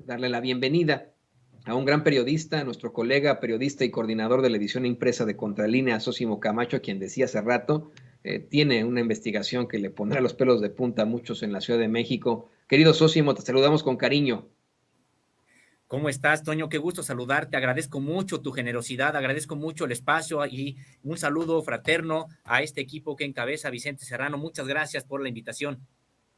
darle la bienvenida a un gran periodista, nuestro colega periodista y coordinador de la edición impresa de Contralínea, Zósimo Camacho, quien decía hace rato, tiene una investigación que le pondrá los pelos de punta a muchos en la Ciudad de México. Querido Zósimo, te saludamos con cariño. ¿Cómo estás, Toño? Qué gusto saludarte. Agradezco mucho tu generosidad, agradezco mucho el espacio y un saludo fraterno a este equipo que encabeza Vicente Serrano. Muchas gracias por la invitación.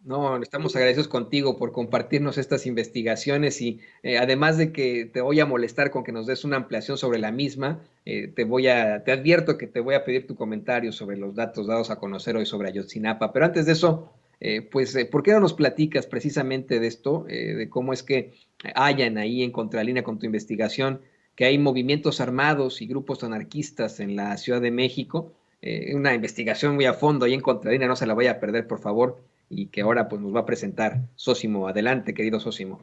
No, estamos agradecidos contigo por compartirnos estas investigaciones y además de que te voy a molestar con que nos des una ampliación sobre la misma, te advierto que te voy a pedir tu comentario sobre los datos dados a conocer hoy sobre Ayotzinapa. Pero antes de eso, ¿por qué no nos platicas precisamente de esto, de cómo es que hayan ahí en contralínea con tu investigación que hay movimientos armados y grupos anarquistas en la Ciudad de México? Una investigación muy a fondo ahí en contralínea, no se la vaya a perder, por favor, y que ahora pues nos va a presentar Zósimo. Adelante, querido Zósimo.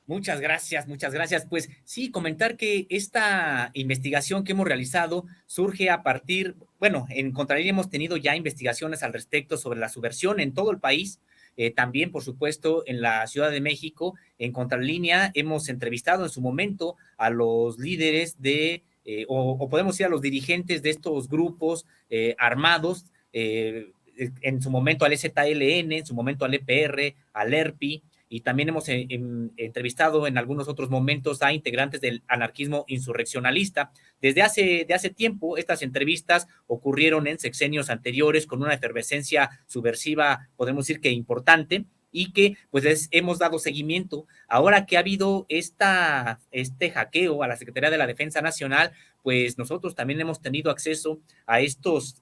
Muchas gracias, muchas gracias. Pues sí, comentar que esta investigación que hemos realizado surge a partir, bueno, en Contralínea hemos tenido ya investigaciones al respecto sobre la subversión en todo el país, también, por supuesto, en la Ciudad de México. En Contralínea hemos entrevistado en su momento a los líderes o podemos decir a los dirigentes de estos grupos armados, en su momento al EZLN, en su momento al EPR, al ERPI, y también hemos entrevistado en algunos otros momentos a integrantes del anarquismo insurreccionalista. De hace tiempo, estas entrevistas ocurrieron en sexenios anteriores con una efervescencia subversiva, podemos decir que importante, y que pues hemos dado seguimiento. Ahora que ha habido este hackeo a la Secretaría de la Defensa Nacional, pues nosotros también hemos tenido acceso a estos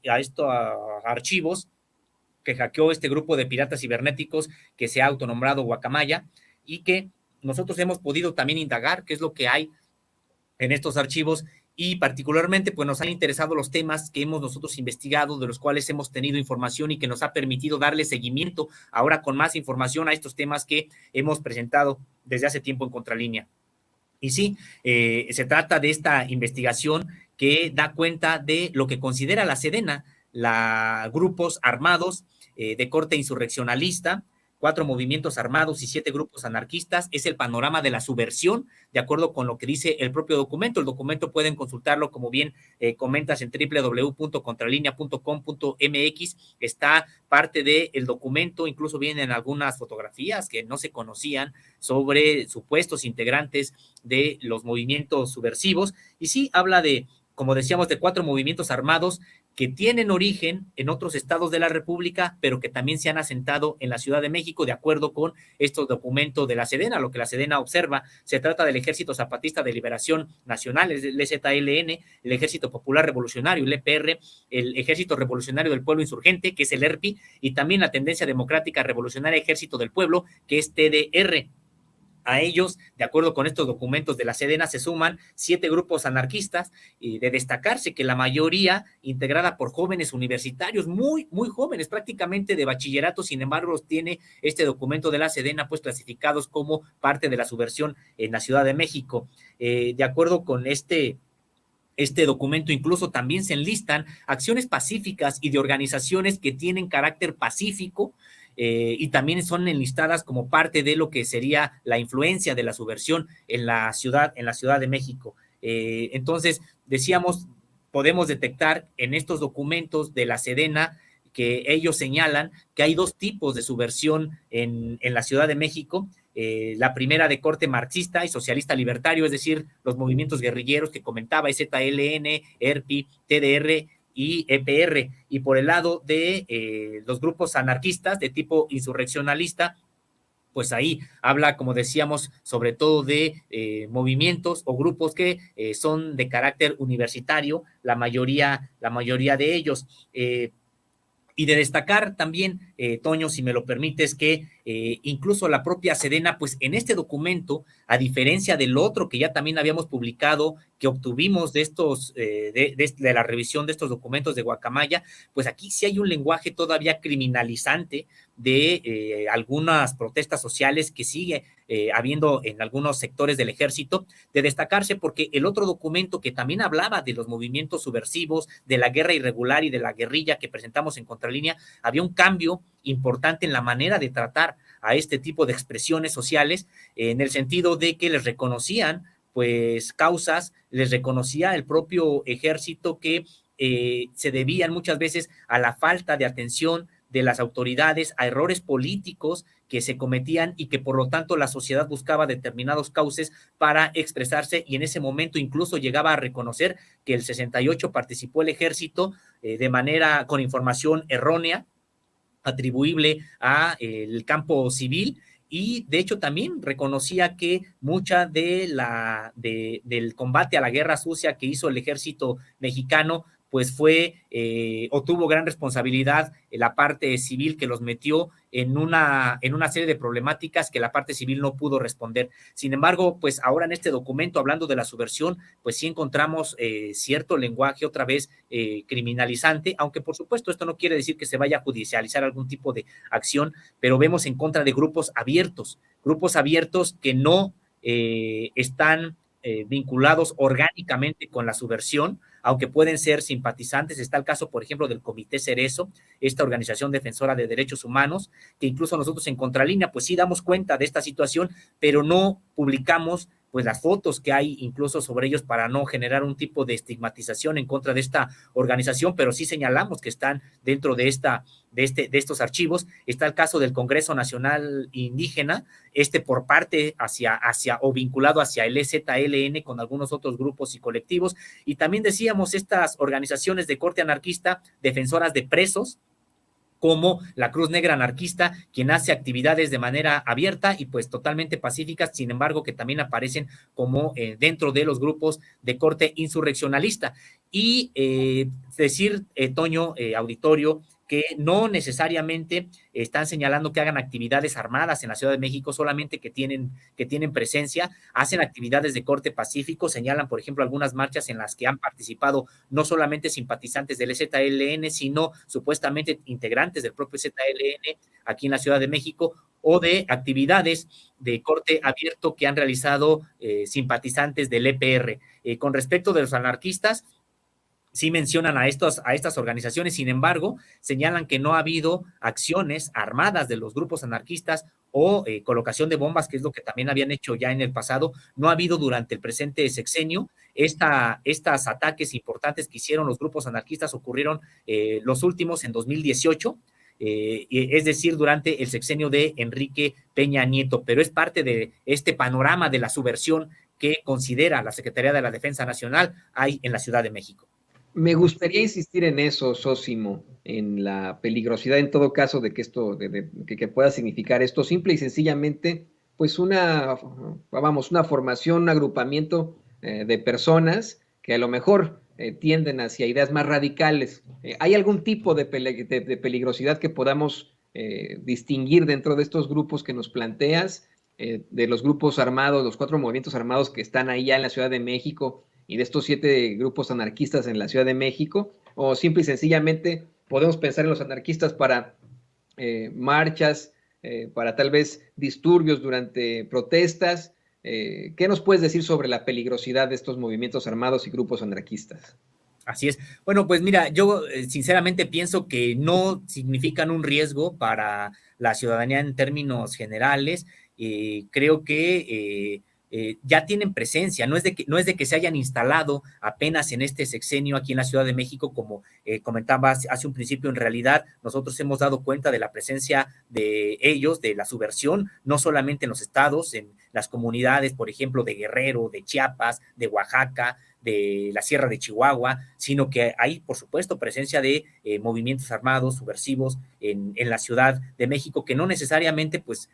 archivos que hackeó este grupo de piratas cibernéticos que se ha autonombrado Guacamaya, y que nosotros hemos podido también indagar qué es lo que hay en estos archivos, y particularmente pues nos han interesado los temas que hemos nosotros investigado, de los cuales hemos tenido información y que nos ha permitido darle seguimiento ahora con más información a estos temas que hemos presentado desde hace tiempo en Contralínea. Y sí, se trata de esta investigación que da cuenta de lo que considera la Sedena, grupos armados de corte insurreccionalista, 4 movimientos armados y 7 grupos anarquistas. Es el panorama de la subversión, de acuerdo con lo que dice el propio documento. El documento pueden consultarlo, como bien comentas, en www.contralinea.com.mx. Está parte del documento, incluso vienen algunas fotografías que no se conocían sobre supuestos integrantes de los movimientos subversivos. Y sí, habla de, como decíamos, de 4 movimientos armados que tienen origen en otros estados de la República, pero que también se han asentado en la Ciudad de México, de acuerdo con estos documentos de la Sedena. Lo que la Sedena observa, se trata del Ejército Zapatista de Liberación Nacional, el EZLN, el Ejército Popular Revolucionario, el EPR, el Ejército Revolucionario del Pueblo Insurgente, que es el ERPI, y también la Tendencia Democrática Revolucionaria Ejército del Pueblo, que es TDR. A ellos, de acuerdo con estos documentos de la Sedena, se suman 7 grupos anarquistas, y de destacarse que la mayoría integrada por jóvenes universitarios, muy, muy jóvenes, prácticamente de bachillerato. Sin embargo, tiene este documento de la Sedena pues clasificados como parte de la subversión en la Ciudad de México. De acuerdo con este documento, incluso también se enlistan acciones pacíficas y de organizaciones que tienen carácter pacífico, y también son enlistadas como parte de lo que sería la influencia de la subversión en la Ciudad de México. Entonces, decíamos, podemos detectar en estos documentos de la Sedena que ellos señalan que hay 2 tipos de subversión en la Ciudad de México. La primera de corte marxista y socialista libertario, es decir, los movimientos guerrilleros que comentaba, ZLN, ERPI, TDR y EPR, y por el lado de los grupos anarquistas de tipo insurreccionalista, pues ahí habla, como decíamos, sobre todo de movimientos o grupos que son de carácter universitario, la mayoría de ellos. Y de destacar también, Toño, si me lo permites, que incluso la propia Sedena, pues en este documento, a diferencia del otro que ya también habíamos publicado, que obtuvimos de la revisión de estos documentos de Guacamaya, pues aquí sí hay un lenguaje todavía criminalizante de algunas protestas sociales que sigue habiendo en algunos sectores del ejército, de destacarse porque el otro documento que también hablaba de los movimientos subversivos, de la guerra irregular y de la guerrilla que presentamos en Contralínea, había un cambio importante en la manera de tratar a este tipo de expresiones sociales, en el sentido de que les reconocían pues causas, les reconocía el propio ejército que se debían muchas veces a la falta de atención de las autoridades, a errores políticos que se cometían y que por lo tanto la sociedad buscaba determinados cauces para expresarse, y en ese momento incluso llegaba a reconocer que el 68 participó el ejército de manera con información errónea, atribuible a el campo civil, y de hecho también reconocía que mucha del combate a la guerra sucia que hizo el ejército mexicano pues fue o tuvo gran responsabilidad en la parte civil, que los metió en una serie de problemáticas que la parte civil no pudo responder. Sin embargo, pues ahora en este documento, hablando de la subversión, pues sí encontramos cierto lenguaje otra vez criminalizante, aunque por supuesto esto no quiere decir que se vaya a judicializar algún tipo de acción, pero vemos en contra de grupos abiertos que no están vinculados orgánicamente con la subversión, aunque pueden ser simpatizantes. Está el caso, por ejemplo, del Comité Cerezo, esta organización defensora de derechos humanos, que incluso nosotros en Contralínea, pues sí damos cuenta de esta situación, pero no publicamos pues las fotos que hay incluso sobre ellos para no generar un tipo de estigmatización en contra de esta organización, pero sí señalamos que están dentro de de estos archivos. Está el caso del Congreso Nacional Indígena, por parte hacia o vinculado hacia el EZLN con algunos otros grupos y colectivos, y también decíamos estas organizaciones de corte anarquista, defensoras de presos, como la Cruz Negra Anarquista, quien hace actividades de manera abierta y pues totalmente pacíficas, sin embargo que también aparecen como dentro de los grupos de corte insurreccionalista. Y decir, Toño, auditorio, que no necesariamente están señalando que hagan actividades armadas en la Ciudad de México, solamente que tienen presencia, hacen actividades de corte pacífico, señalan, por ejemplo, algunas marchas en las que han participado no solamente simpatizantes del EZLN, sino supuestamente integrantes del propio EZLN aquí en la Ciudad de México, o de actividades de corte abierto que han realizado simpatizantes del EPR. Con respecto de los anarquistas, sí mencionan a estas organizaciones, sin embargo, señalan que no ha habido acciones armadas de los grupos anarquistas o colocación de bombas, que es lo que también habían hecho ya en el pasado. No ha habido durante el presente sexenio. Estas ataques importantes que hicieron los grupos anarquistas ocurrieron los últimos en 2018, es decir, durante el sexenio de Enrique Peña Nieto, pero es parte de este panorama de la subversión que considera la Secretaría de la Defensa Nacional hay en la Ciudad de México. Me gustaría insistir en eso, Sósimo, en la peligrosidad en todo caso de que esto, que pueda significar esto, simple y sencillamente, pues una formación, un agrupamiento de personas que a lo mejor tienden hacia ideas más radicales. ¿Hay algún tipo de peligrosidad que podamos distinguir dentro de estos grupos que nos planteas, de los grupos armados, los 4 movimientos armados que están ahí ya en la Ciudad de México, y de estos 7 grupos anarquistas en la Ciudad de México? O simple y sencillamente podemos pensar en los anarquistas para marchas, para tal vez disturbios durante protestas. ¿Qué nos puedes decir sobre la peligrosidad de estos movimientos armados y grupos anarquistas? Así es. Bueno, pues mira, yo sinceramente pienso que no significan un riesgo para la ciudadanía en términos generales. Creo que ya tienen presencia, no es de que se hayan instalado apenas en este sexenio aquí en la Ciudad de México, como comentaba hace un principio. En realidad nosotros hemos dado cuenta de la presencia de ellos, de la subversión, no solamente en los estados, en las comunidades, por ejemplo, de Guerrero, de Chiapas, de Oaxaca, de la Sierra de Chihuahua, sino que hay, por supuesto, presencia de movimientos armados, subversivos en la Ciudad de México, que no necesariamente pues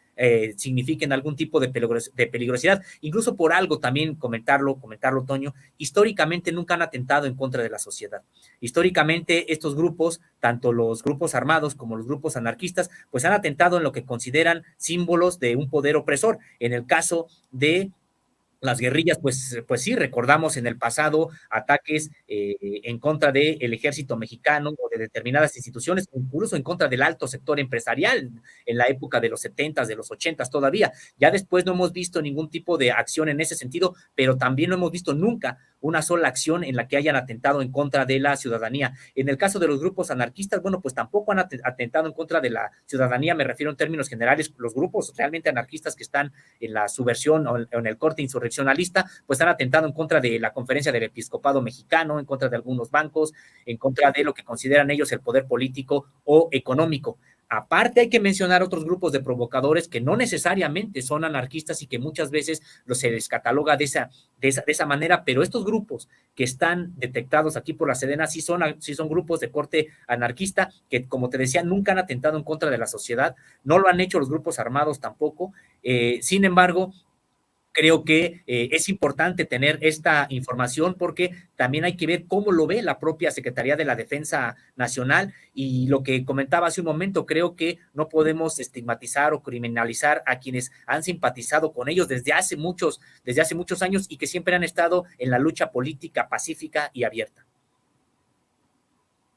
signifiquen algún tipo de peligrosidad. Incluso por algo también comentarlo, Toño, históricamente nunca han atentado en contra de la sociedad. Históricamente estos grupos, tanto los grupos armados como los grupos anarquistas, pues han atentado en lo que consideran símbolos de un poder opresor. En el caso de las guerrillas, pues sí, recordamos en el pasado ataques en contra del ejército mexicano o de determinadas instituciones, incluso en contra del alto sector empresarial en la época de los 70s, de los 80s todavía. Ya después no hemos visto ningún tipo de acción en ese sentido, pero también no hemos visto nunca una sola acción en la que hayan atentado en contra de la ciudadanía. En el caso de los grupos anarquistas, bueno, pues tampoco han atentado en contra de la ciudadanía, me refiero en términos generales, los grupos realmente anarquistas que están en la subversión o en el corte insurreccionalista, pues han atentado en contra de la Conferencia del Episcopado Mexicano, en contra de algunos bancos, en contra de lo que consideran ellos el poder político o económico. Aparte hay que mencionar otros grupos de provocadores que no necesariamente son anarquistas y que muchas veces se les cataloga de esa manera, pero estos grupos que están detectados aquí por la Sedena sí son grupos de corte anarquista que, como te decía, nunca han atentado en contra de la sociedad, no lo han hecho los grupos armados tampoco. Sin embargo, creo que es importante tener esta información porque también hay que ver cómo lo ve la propia Secretaría de la Defensa Nacional, y lo que comentaba hace un momento, creo que no podemos estigmatizar o criminalizar a quienes han simpatizado con ellos desde hace muchos años y que siempre han estado en la lucha política pacífica y abierta.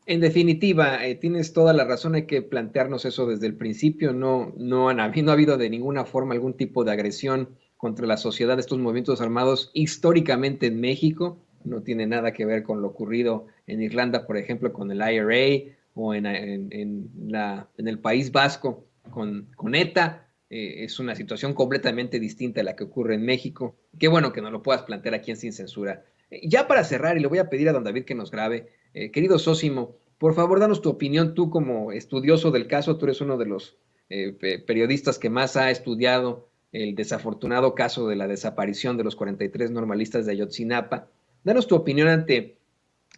En definitiva, tienes toda la razón, hay que plantearnos eso desde el principio, no ha habido de ninguna forma algún tipo de agresión contra la sociedad de estos movimientos armados históricamente en México, no tiene nada que ver con lo ocurrido en Irlanda, por ejemplo, con el IRA o en el País Vasco con ETA, es una situación completamente distinta a la que ocurre en México. Qué bueno que nos lo puedas plantear aquí en Sin Censura. Ya para cerrar, y le voy a pedir a don David que nos grabe, querido Sósimo, por favor, danos tu opinión, tú como estudioso del caso, tú eres uno de los periodistas que más ha estudiado el desafortunado caso de la desaparición de los 43 normalistas de Ayotzinapa. Danos tu opinión ante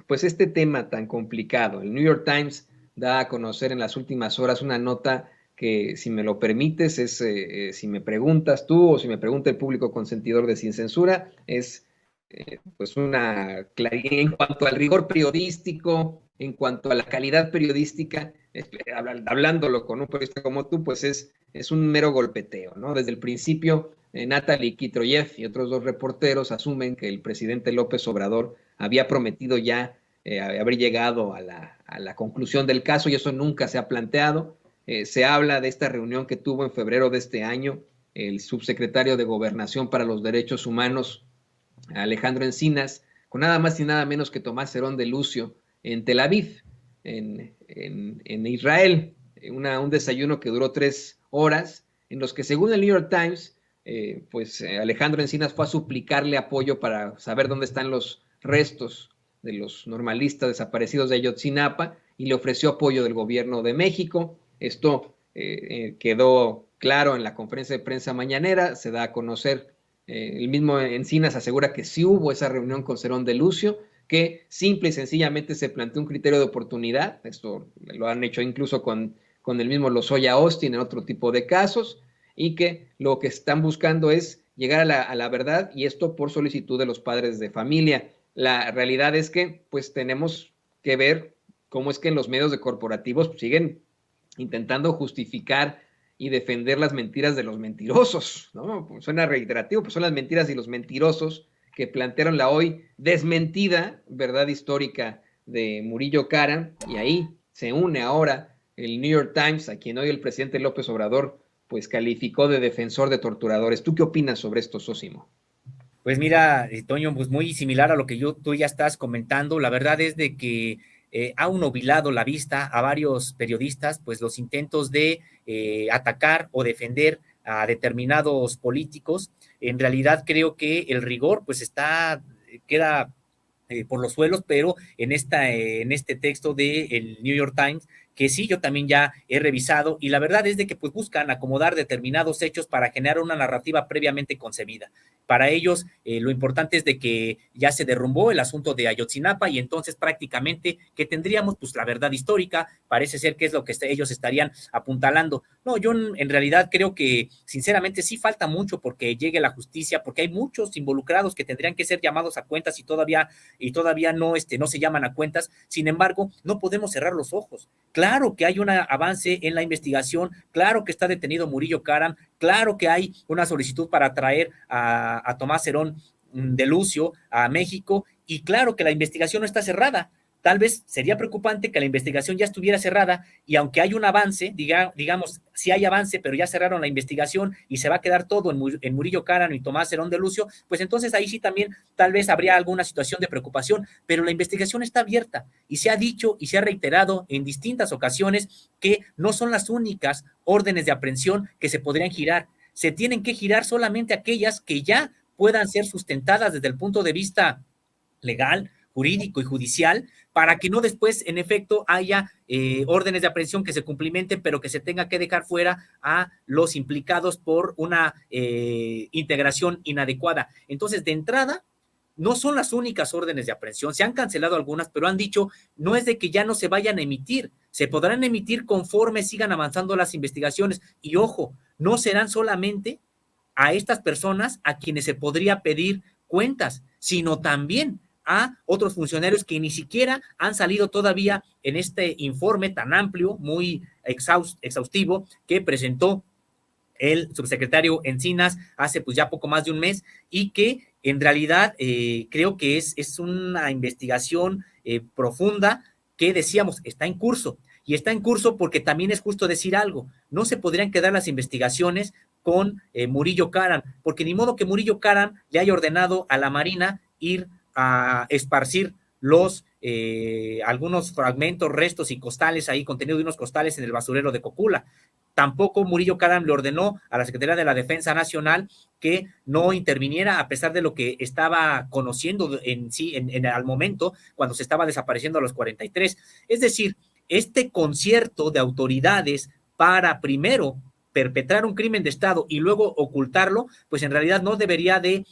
pues este tema tan complicado. El New York Times da a conocer en las últimas horas una nota que, si me lo permites, si me preguntas tú o si me pregunta el público consentidor de Sin Censura, es pues en cuanto al rigor periodístico, en cuanto a la calidad periodística, hablándolo con un periodista como tú, pues es un mero golpeteo, ¿no? Desde el principio, Natalie Kitroyev y otros dos reporteros asumen que el presidente López Obrador había prometido ya haber llegado a la conclusión del caso, y eso nunca se ha planteado. Se habla de esta reunión que tuvo en febrero de este año el subsecretario de Gobernación para los Derechos Humanos, Alejandro Encinas, con nada más y nada menos que Tomás Herón de Lucio en Tel Aviv, en Israel, un desayuno que duró 3 horas, en los que, según el New York Times, Alejandro Encinas fue a suplicarle apoyo para saber dónde están los restos de los normalistas desaparecidos de Ayotzinapa, y le ofreció apoyo del gobierno de México. Esto quedó claro en la conferencia de prensa mañanera, se da a conocer. El mismo Encinas asegura que sí hubo esa reunión con Herón de Lucio, que simple y sencillamente se planteó un criterio de oportunidad. Esto lo han hecho incluso con el mismo Lozoya Austin en otro tipo de casos, y que lo que están buscando es llegar a la verdad, y esto por solicitud de los padres de familia. La realidad es que pues tenemos que ver cómo es que en los medios de corporativos siguen intentando justificar y defender las mentiras de los mentirosos, ¿no? Pues suena reiterativo, pues son las mentiras y los mentirosos que plantearon la hoy desmentida verdad histórica de Murillo Karam, y ahí se une ahora el New York Times, a quien hoy el presidente López Obrador pues calificó de defensor de torturadores. ¿Tú qué opinas sobre esto, Sósimo? Pues mira, Toño, pues muy similar a lo que tú ya estás comentando. La verdad es de que ha obnubilado la vista a varios periodistas, pues los intentos de atacar o defender a determinados políticos. En realidad creo que el rigor pues queda por los suelos, pero en este texto del New York Times, que sí, yo también ya he revisado, y la verdad es de que pues buscan acomodar determinados hechos para generar una narrativa previamente concebida. Para ellos, lo importante es de que ya se derrumbó el asunto de Ayotzinapa, y entonces prácticamente que tendríamos pues la verdad histórica, parece ser que es lo que ellos estarían apuntalando. No, yo en realidad creo que sinceramente sí falta mucho porque llegue la justicia, porque hay muchos involucrados que tendrían que ser llamados a cuentas y todavía no se llaman a cuentas. Sin embargo, no podemos cerrar los ojos. Claro que hay un avance en la investigación, claro que está detenido Murillo Karam, claro que hay una solicitud para traer a Tomás Herón de Lucio a México, y claro que la investigación no está cerrada. Tal vez sería preocupante que la investigación ya estuviera cerrada, y aunque hay un avance, digamos, si hay avance, pero ya cerraron la investigación y se va a quedar todo en Murillo Karam y Tomás Herón de Lucio, pues entonces ahí sí también tal vez habría alguna situación de preocupación, pero la investigación está abierta y se ha dicho y se ha reiterado en distintas ocasiones que no son las únicas órdenes de aprehensión que se podrían girar. Se tienen que girar solamente aquellas que ya puedan ser sustentadas desde el punto de vista legal, jurídico y judicial, para que no después, en efecto, haya órdenes de aprehensión que se cumplimenten, pero que se tenga que dejar fuera a los implicados por una integración inadecuada. Entonces, de entrada, no son las únicas órdenes de aprehensión, se han cancelado algunas, pero han dicho, no es de que ya no se vayan a emitir, se podrán emitir conforme sigan avanzando las investigaciones, y ojo, no serán solamente a estas personas a quienes se podría pedir cuentas, sino también a otros funcionarios que ni siquiera han salido todavía en este informe tan amplio, muy exhaustivo, que presentó el subsecretario Encinas hace pues ya poco más de un mes, y que en realidad creo que es una investigación profunda que decíamos está en curso, y está en curso porque también es justo decir algo, no se podrían quedar las investigaciones con Murillo Karam, porque ni modo que Murillo Karam le haya ordenado a la Marina ir a esparcir algunos fragmentos, restos y costales ahí, contenido de unos costales en el basurero de Cocula. Tampoco Murillo Karam le ordenó a la Secretaría de la Defensa Nacional que no interviniera a pesar de lo que estaba conociendo al momento cuando se estaba desapareciendo a los 43. Es decir, este concierto de autoridades para primero perpetrar un crimen de Estado y luego ocultarlo, pues en realidad no debería de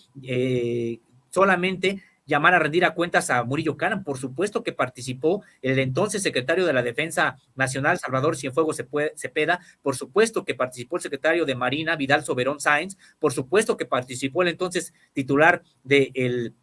solamente llamar a rendir a cuentas a Murillo Karam. Por supuesto que participó el entonces secretario de la Defensa Nacional, Salvador Cienfuegos Cepeda, por supuesto que participó el secretario de Marina, Vidal Soberón Sáenz, por supuesto que participó el entonces titular del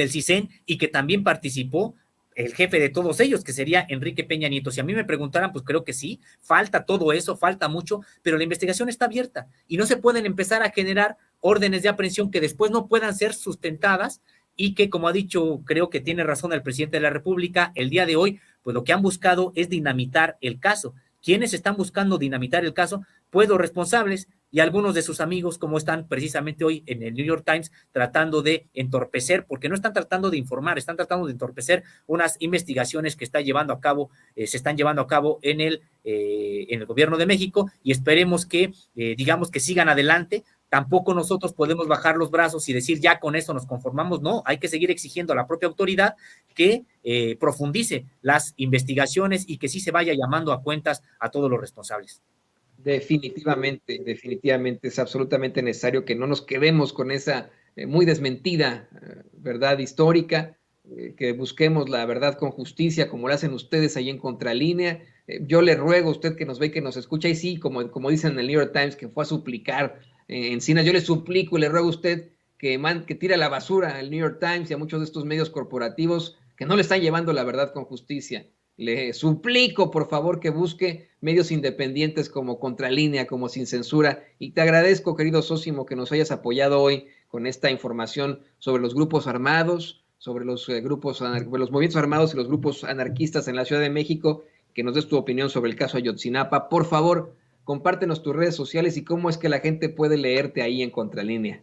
CISEN, y que también participó el jefe de todos ellos, que sería Enrique Peña Nieto. Si a mí me preguntaran, pues creo que sí, falta todo eso, falta mucho, pero la investigación está abierta y no se pueden empezar a generar órdenes de aprehensión que después no puedan ser sustentadas, y que, como ha dicho, creo que tiene razón el presidente de la República, el día de hoy, pues lo que han buscado es dinamitar el caso. ¿Quiénes están buscando dinamitar el caso? Pues los responsables y algunos de sus amigos, como están precisamente hoy en el New York Times, tratando de entorpecer, porque no están tratando de informar, están tratando de entorpecer unas investigaciones que se están llevando a cabo en el gobierno de México, y esperemos que, digamos, que sigan adelante. Tampoco nosotros podemos bajar los brazos y decir ya con eso nos conformamos. No, hay que seguir exigiendo a la propia autoridad que profundice las investigaciones y que sí se vaya llamando a cuentas a todos los responsables. Definitivamente es absolutamente necesario que no nos quedemos con esa muy desmentida verdad histórica, que busquemos la verdad con justicia, como lo hacen ustedes ahí en Contralínea. Yo le ruego a usted que nos ve, que nos escucha, y sí, como dicen en el New York Times, que fue a suplicar Encinas, yo le suplico y le ruego a usted que tire a la basura al New York Times y a muchos de estos medios corporativos que no le están llevando la verdad con justicia. Le suplico, por favor, que busque medios independientes como Contralínea, como Sin Censura, y te agradezco, querido Sósimo, que nos hayas apoyado hoy con esta información sobre los grupos armados, sobre los movimientos armados y los grupos anarquistas en la Ciudad de México, que nos des tu opinión sobre el caso Ayotzinapa. Por favor, compártenos tus redes sociales y cómo es que la gente puede leerte ahí en Contralínea.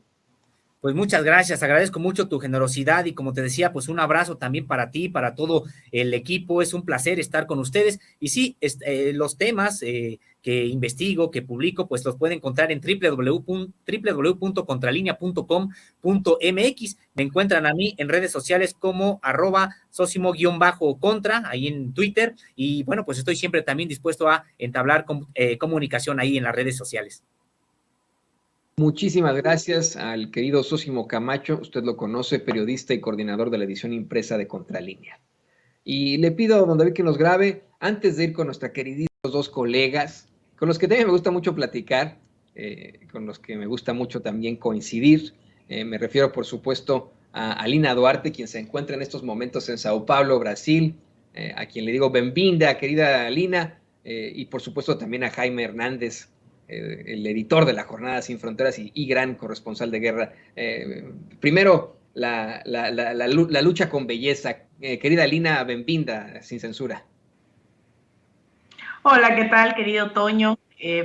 Pues muchas gracias, agradezco mucho tu generosidad, y como te decía, pues un abrazo también para ti, para todo el equipo. Es un placer estar con ustedes, y sí, los temas que investigo, que publico, pues los pueden encontrar en www.contralinea.com.mx. Me encuentran a mí en redes sociales como @Sosimo_contra, ahí en Twitter, y bueno, pues estoy siempre también dispuesto a entablar comunicación ahí en las redes sociales. Muchísimas gracias al querido Sósimo Camacho, usted lo conoce, periodista y coordinador de la edición impresa de Contralínea. Y le pido a don David que nos grabe, antes de ir con nuestra queridísimos dos colegas, con los que también me gusta mucho platicar, con los que me gusta mucho también coincidir. Me refiero, por supuesto, a Alina Duarte, quien se encuentra en estos momentos en Sao Paulo, Brasil, a quien le digo bem-vinda, querida Alina, y por supuesto también a Jaime Hernández, el editor de La Jornada Sin Fronteras y gran corresponsal de guerra. Primero, la lucha con belleza. Querida Alina, bem-vinda, Sin Censura. Hola, ¿qué tal, querido Toño?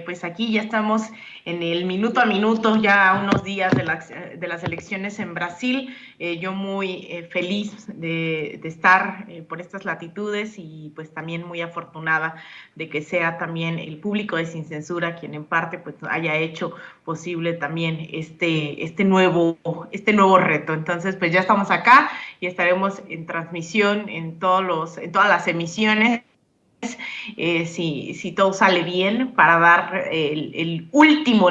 Pues aquí ya estamos en el minuto a minuto, ya a unos días de las elecciones en Brasil. Yo muy feliz de estar por estas latitudes y pues también muy afortunada de que sea también el público de Sin Censura quien en parte pues haya hecho posible también este nuevo reto. Entonces pues ya estamos acá y estaremos en transmisión en todas las emisiones. Si todo sale bien, para dar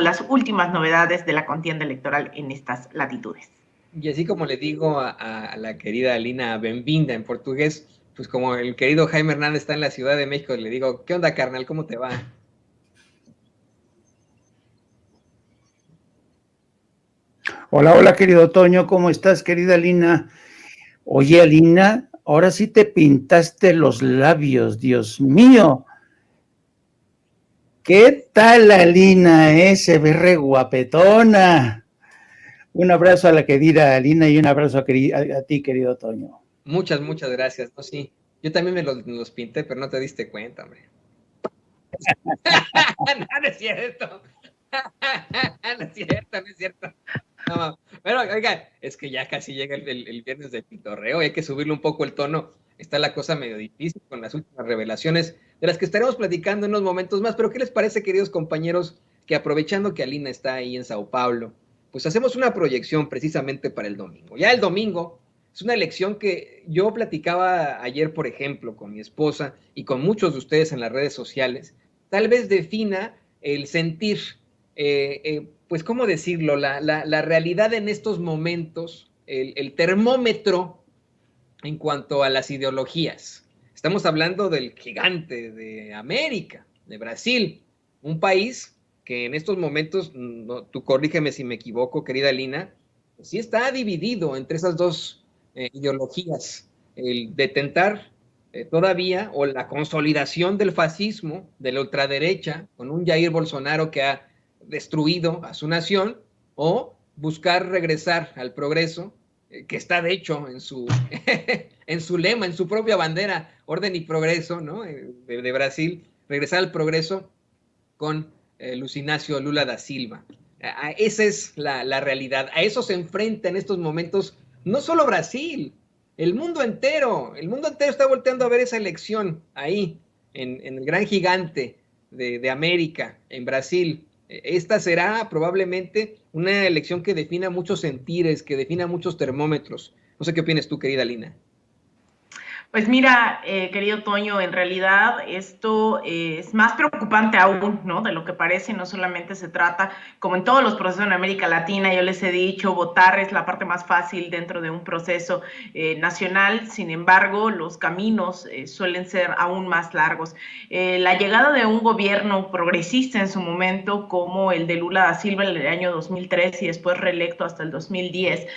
las últimas novedades de la contienda electoral en estas latitudes. Y así como le digo a la querida Lina Bem-vinda en portugués, pues como el querido Jaime Hernández está en la Ciudad de México, le digo, ¿qué onda, carnal? ¿Cómo te va? Hola, hola, querido Toño, ¿cómo estás, querida Lina? Oye, Alina, ahora sí te pintaste los labios, Dios mío. ¿Qué tal, Alina? Se ve re guapetona. Un abrazo a la querida Alina y un abrazo a ti, querido Toño. Muchas gracias. No, sí, yo también me los pinté, pero no te diste cuenta, hombre. No es cierto. No es cierto. No, pero oiga, es que ya casi llega el viernes de pitorreo, hay que subirle un poco el tono. Está la cosa medio difícil con las últimas revelaciones de las que estaremos platicando en unos momentos más. Pero ¿qué les parece, queridos compañeros, que aprovechando que Alina está ahí en Sao Paulo, pues hacemos una proyección precisamente para el domingo? Ya el domingo es una elección que yo platicaba ayer, por ejemplo, con mi esposa y con muchos de ustedes en las redes sociales. Tal vez defina el sentir, pues, ¿cómo decirlo? La realidad en estos momentos, el termómetro en cuanto a las ideologías. Estamos hablando del gigante de América, de Brasil, un país que en estos momentos, no, tú corrígeme si me equivoco, querida Lina, pues sí está dividido entre esas dos ideologías, el de tentar todavía, o la consolidación del fascismo, de la ultraderecha, con un Jair Bolsonaro que ha destruido a su nación, o buscar regresar al progreso, que está de hecho en su, en su lema, en su propia bandera, orden y progreso, ¿no? De Brasil, regresar al progreso con Luiz Inácio Lula da Silva. Esa es la realidad. A eso se enfrenta en estos momentos no solo Brasil, el mundo entero está volteando a ver esa elección ahí, en el gran gigante de América, en Brasil. Esta será probablemente una elección que defina muchos sentires, que defina muchos termómetros. No sé qué opinas tú, querida Lina. Pues mira, querido Toño, en realidad esto es más preocupante aún, ¿no? De lo que parece. No solamente se trata, como en todos los procesos en América Latina, yo les he dicho, votar es la parte más fácil dentro de un proceso nacional. Sin embargo, los caminos suelen ser aún más largos. La llegada de un gobierno progresista en su momento, como el de Lula da Silva en el año 2003 y después reelecto hasta el 2010,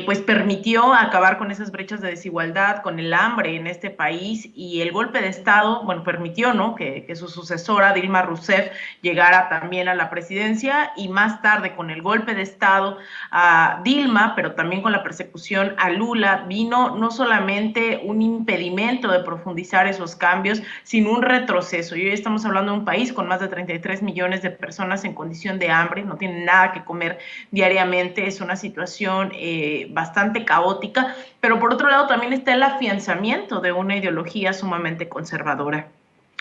pues permitió acabar con esas brechas de desigualdad, con el hambre en este país, y el golpe de Estado, bueno, permitió, ¿no?, que su sucesora, Dilma Rousseff, llegara también a la presidencia, y más tarde, con el golpe de Estado a Dilma, pero también con la persecución a Lula, vino no solamente un impedimento de profundizar esos cambios, sino un retroceso. Y hoy estamos hablando de un país con más de 33 millones de personas en condición de hambre, no tienen nada que comer diariamente, es una situación bastante caótica, pero por otro lado también está el afianzamiento de una ideología sumamente conservadora.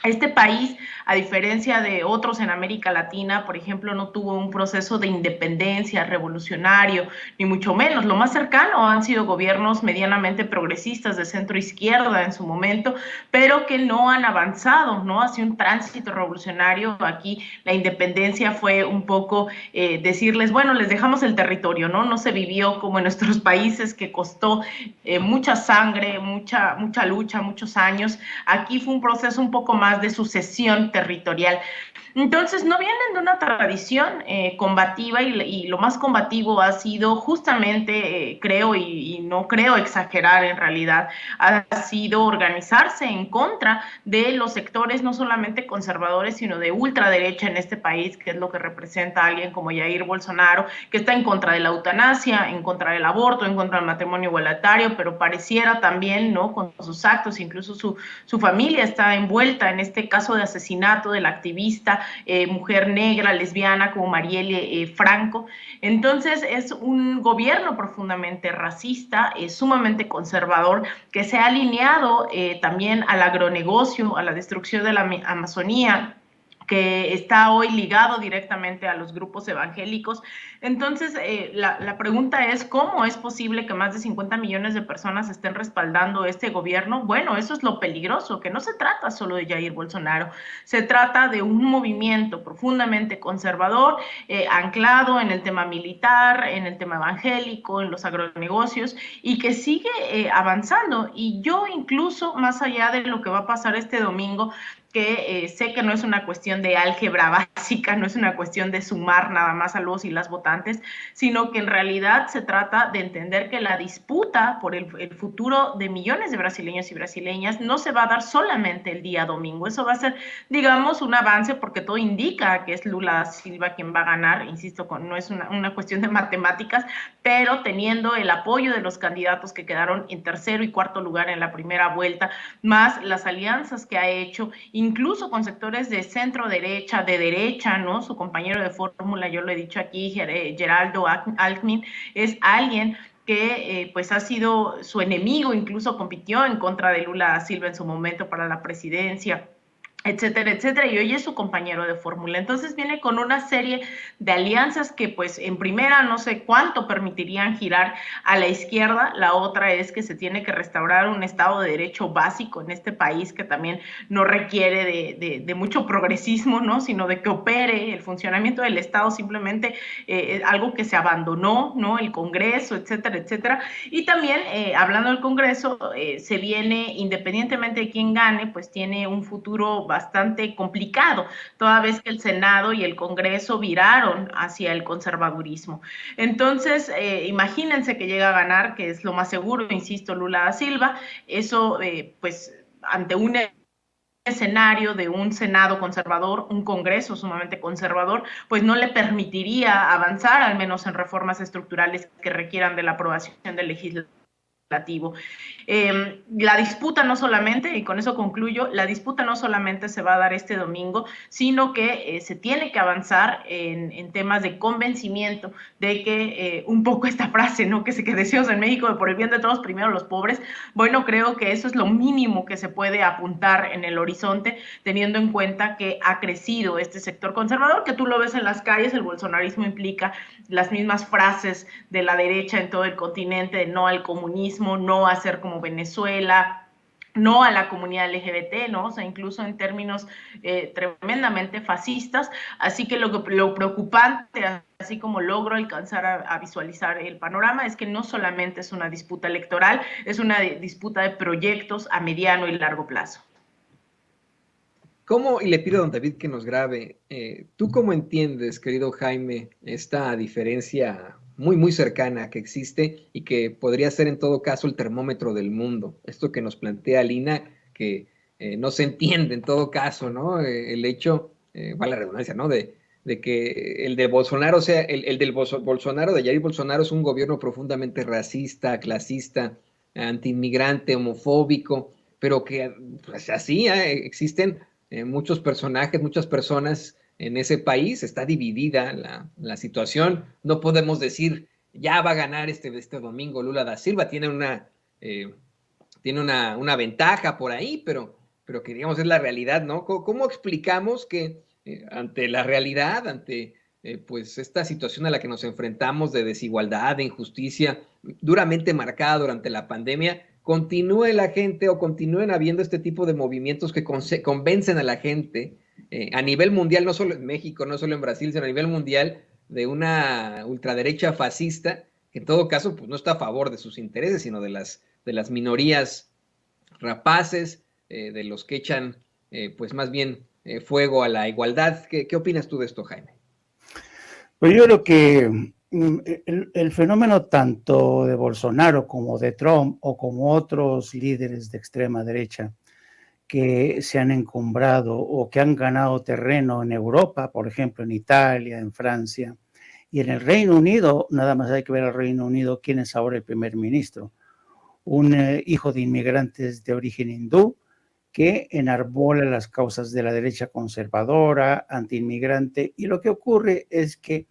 Este país, a diferencia de otros en América Latina, por ejemplo, no tuvo un proceso de independencia revolucionario, ni mucho menos. Lo más cercano han sido gobiernos medianamente progresistas de centro izquierda en su momento, pero que no han avanzado, ¿no?, hacia un tránsito revolucionario. Aquí la independencia fue un poco decirles, bueno, les dejamos el territorio, ¿no? No se vivió como en nuestros países, que costó mucha sangre, mucha lucha, muchos años. Aquí fue un proceso un poco más de sucesión territorial. Entonces, no vienen de una tradición combativa, y lo más combativo ha sido justamente, creo, y no creo exagerar en realidad, ha sido organizarse en contra de los sectores no solamente conservadores, sino de ultraderecha en este país, que es lo que representa a alguien como Jair Bolsonaro, que está en contra de la eutanasia, en contra del aborto, en contra del matrimonio igualitario, pero pareciera también, ¿no?, con sus actos, incluso su familia está envuelta en este caso de asesinato de la activista mujer negra, lesbiana, como Marielle Franco. Entonces es un gobierno profundamente racista, sumamente conservador, que se ha alineado también al agronegocio, a la destrucción de la Amazonía, que está hoy ligado directamente a los grupos evangélicos. Entonces, la pregunta es, ¿cómo es posible que más de 50 millones de personas estén respaldando este gobierno? Bueno, eso es lo peligroso, que no se trata solo de Jair Bolsonaro, se trata de un movimiento profundamente conservador, anclado en el tema militar, en el tema evangélico, en los agronegocios, y que sigue avanzando. Y yo incluso, más allá de lo que va a pasar este domingo, que sé que no es una cuestión de álgebra básica, no es una cuestión de sumar nada más a los y las votantes, sino que en realidad se trata de entender que la disputa por el futuro de millones de brasileños y brasileñas no se va a dar solamente el día domingo. Eso va a ser, digamos, un avance, porque todo indica que es Lula da Silva quien va a ganar, insisto, no es una cuestión de matemáticas, pero teniendo el apoyo de los candidatos que quedaron en tercero y cuarto lugar en la primera vuelta, más las alianzas que ha hecho, incluso con sectores de centro derecha, de derecha, ¿no? Su compañero de fórmula, yo lo he dicho aquí, Geraldo Alckmin, es alguien que pues ha sido su enemigo, incluso compitió en contra de Lula da Silva en su momento para la presidencia, etcétera, etcétera, y hoy es su compañero de fórmula. Entonces viene con una serie de alianzas que pues en primera no sé cuánto permitirían girar a la izquierda, la otra es que se tiene que restaurar un Estado de Derecho básico en este país, que también no requiere de mucho progresismo, ¿no? Sino de que opere el funcionamiento del Estado, simplemente algo que se abandonó, ¿no? El Congreso, etcétera, etcétera. Y también, hablando del Congreso, se viene, independientemente de quién gane, pues tiene un futuro bastante complicado, toda vez que el Senado y el Congreso viraron hacia el conservadurismo. Entonces, imagínense que llega a ganar, que es lo más seguro, insisto, Lula da Silva, eso pues ante un escenario de un Senado conservador, un Congreso sumamente conservador, pues no le permitiría avanzar, al menos en reformas estructurales que requieran de la aprobación del legislativo. La disputa no solamente, y con eso concluyo, la disputa no solamente se va a dar este domingo, sino que se tiene que avanzar en temas de convencimiento de que un poco esta frase, ¿no? Que decimos en México, de por el bien de todos, primero los pobres. Bueno, creo que eso es lo mínimo que se puede apuntar en el horizonte, teniendo en cuenta que ha crecido este sector conservador, que tú lo ves en las calles. El bolsonarismo implica las mismas frases de la derecha en todo el continente, de no al comunismo, no a ser como Venezuela, no a la comunidad LGBT, ¿no? O sea, incluso en términos tremendamente fascistas. Así que lo preocupante, así como logro alcanzar a visualizar el panorama, es que no solamente es una disputa electoral, es una disputa de proyectos a mediano y largo plazo. ¿Cómo, y le pido a don David que nos grabe, tú cómo entiendes, querido Jaime, esta diferencia muy, muy cercana que existe y que podría ser en todo caso el termómetro del mundo? Esto que nos plantea Lina, que no se entiende en todo caso, ¿no? El hecho, vale la redundancia, ¿no? De que el de Bolsonaro, o sea, el del Bolsonaro, de Jair Bolsonaro, es un gobierno profundamente racista, clasista, antiinmigrante, homofóbico, pero que pues, así existen muchos personajes, muchas personas en ese país. Está dividida la situación. No podemos decir, ya va a ganar este domingo Lula da Silva, tiene una ventaja por ahí, pero que digamos es la realidad, ¿no? ¿Cómo explicamos que ante la realidad, ante pues esta situación a la que nos enfrentamos de desigualdad, de injusticia, duramente marcada durante la pandemia, continúe la gente o continúen habiendo este tipo de movimientos que convencen a la gente a nivel mundial, no solo en México, no solo en Brasil, sino a nivel mundial, de una ultraderecha fascista, que en todo caso pues, no está a favor de sus intereses, sino de las minorías rapaces, de los que echan pues más bien fuego a la igualdad? ¿Qué opinas tú de esto, Jaime? Pues yo creo que el fenómeno tanto de Bolsonaro como de Trump o como otros líderes de extrema derecha que se han encumbrado o que han ganado terreno en Europa, por ejemplo, en Italia, en Francia y en el Reino Unido. Nada más hay que ver al Reino Unido quién es ahora el primer ministro, un hijo de inmigrantes de origen hindú que enarbola las causas de la derecha conservadora, antiinmigrante, y lo que ocurre es que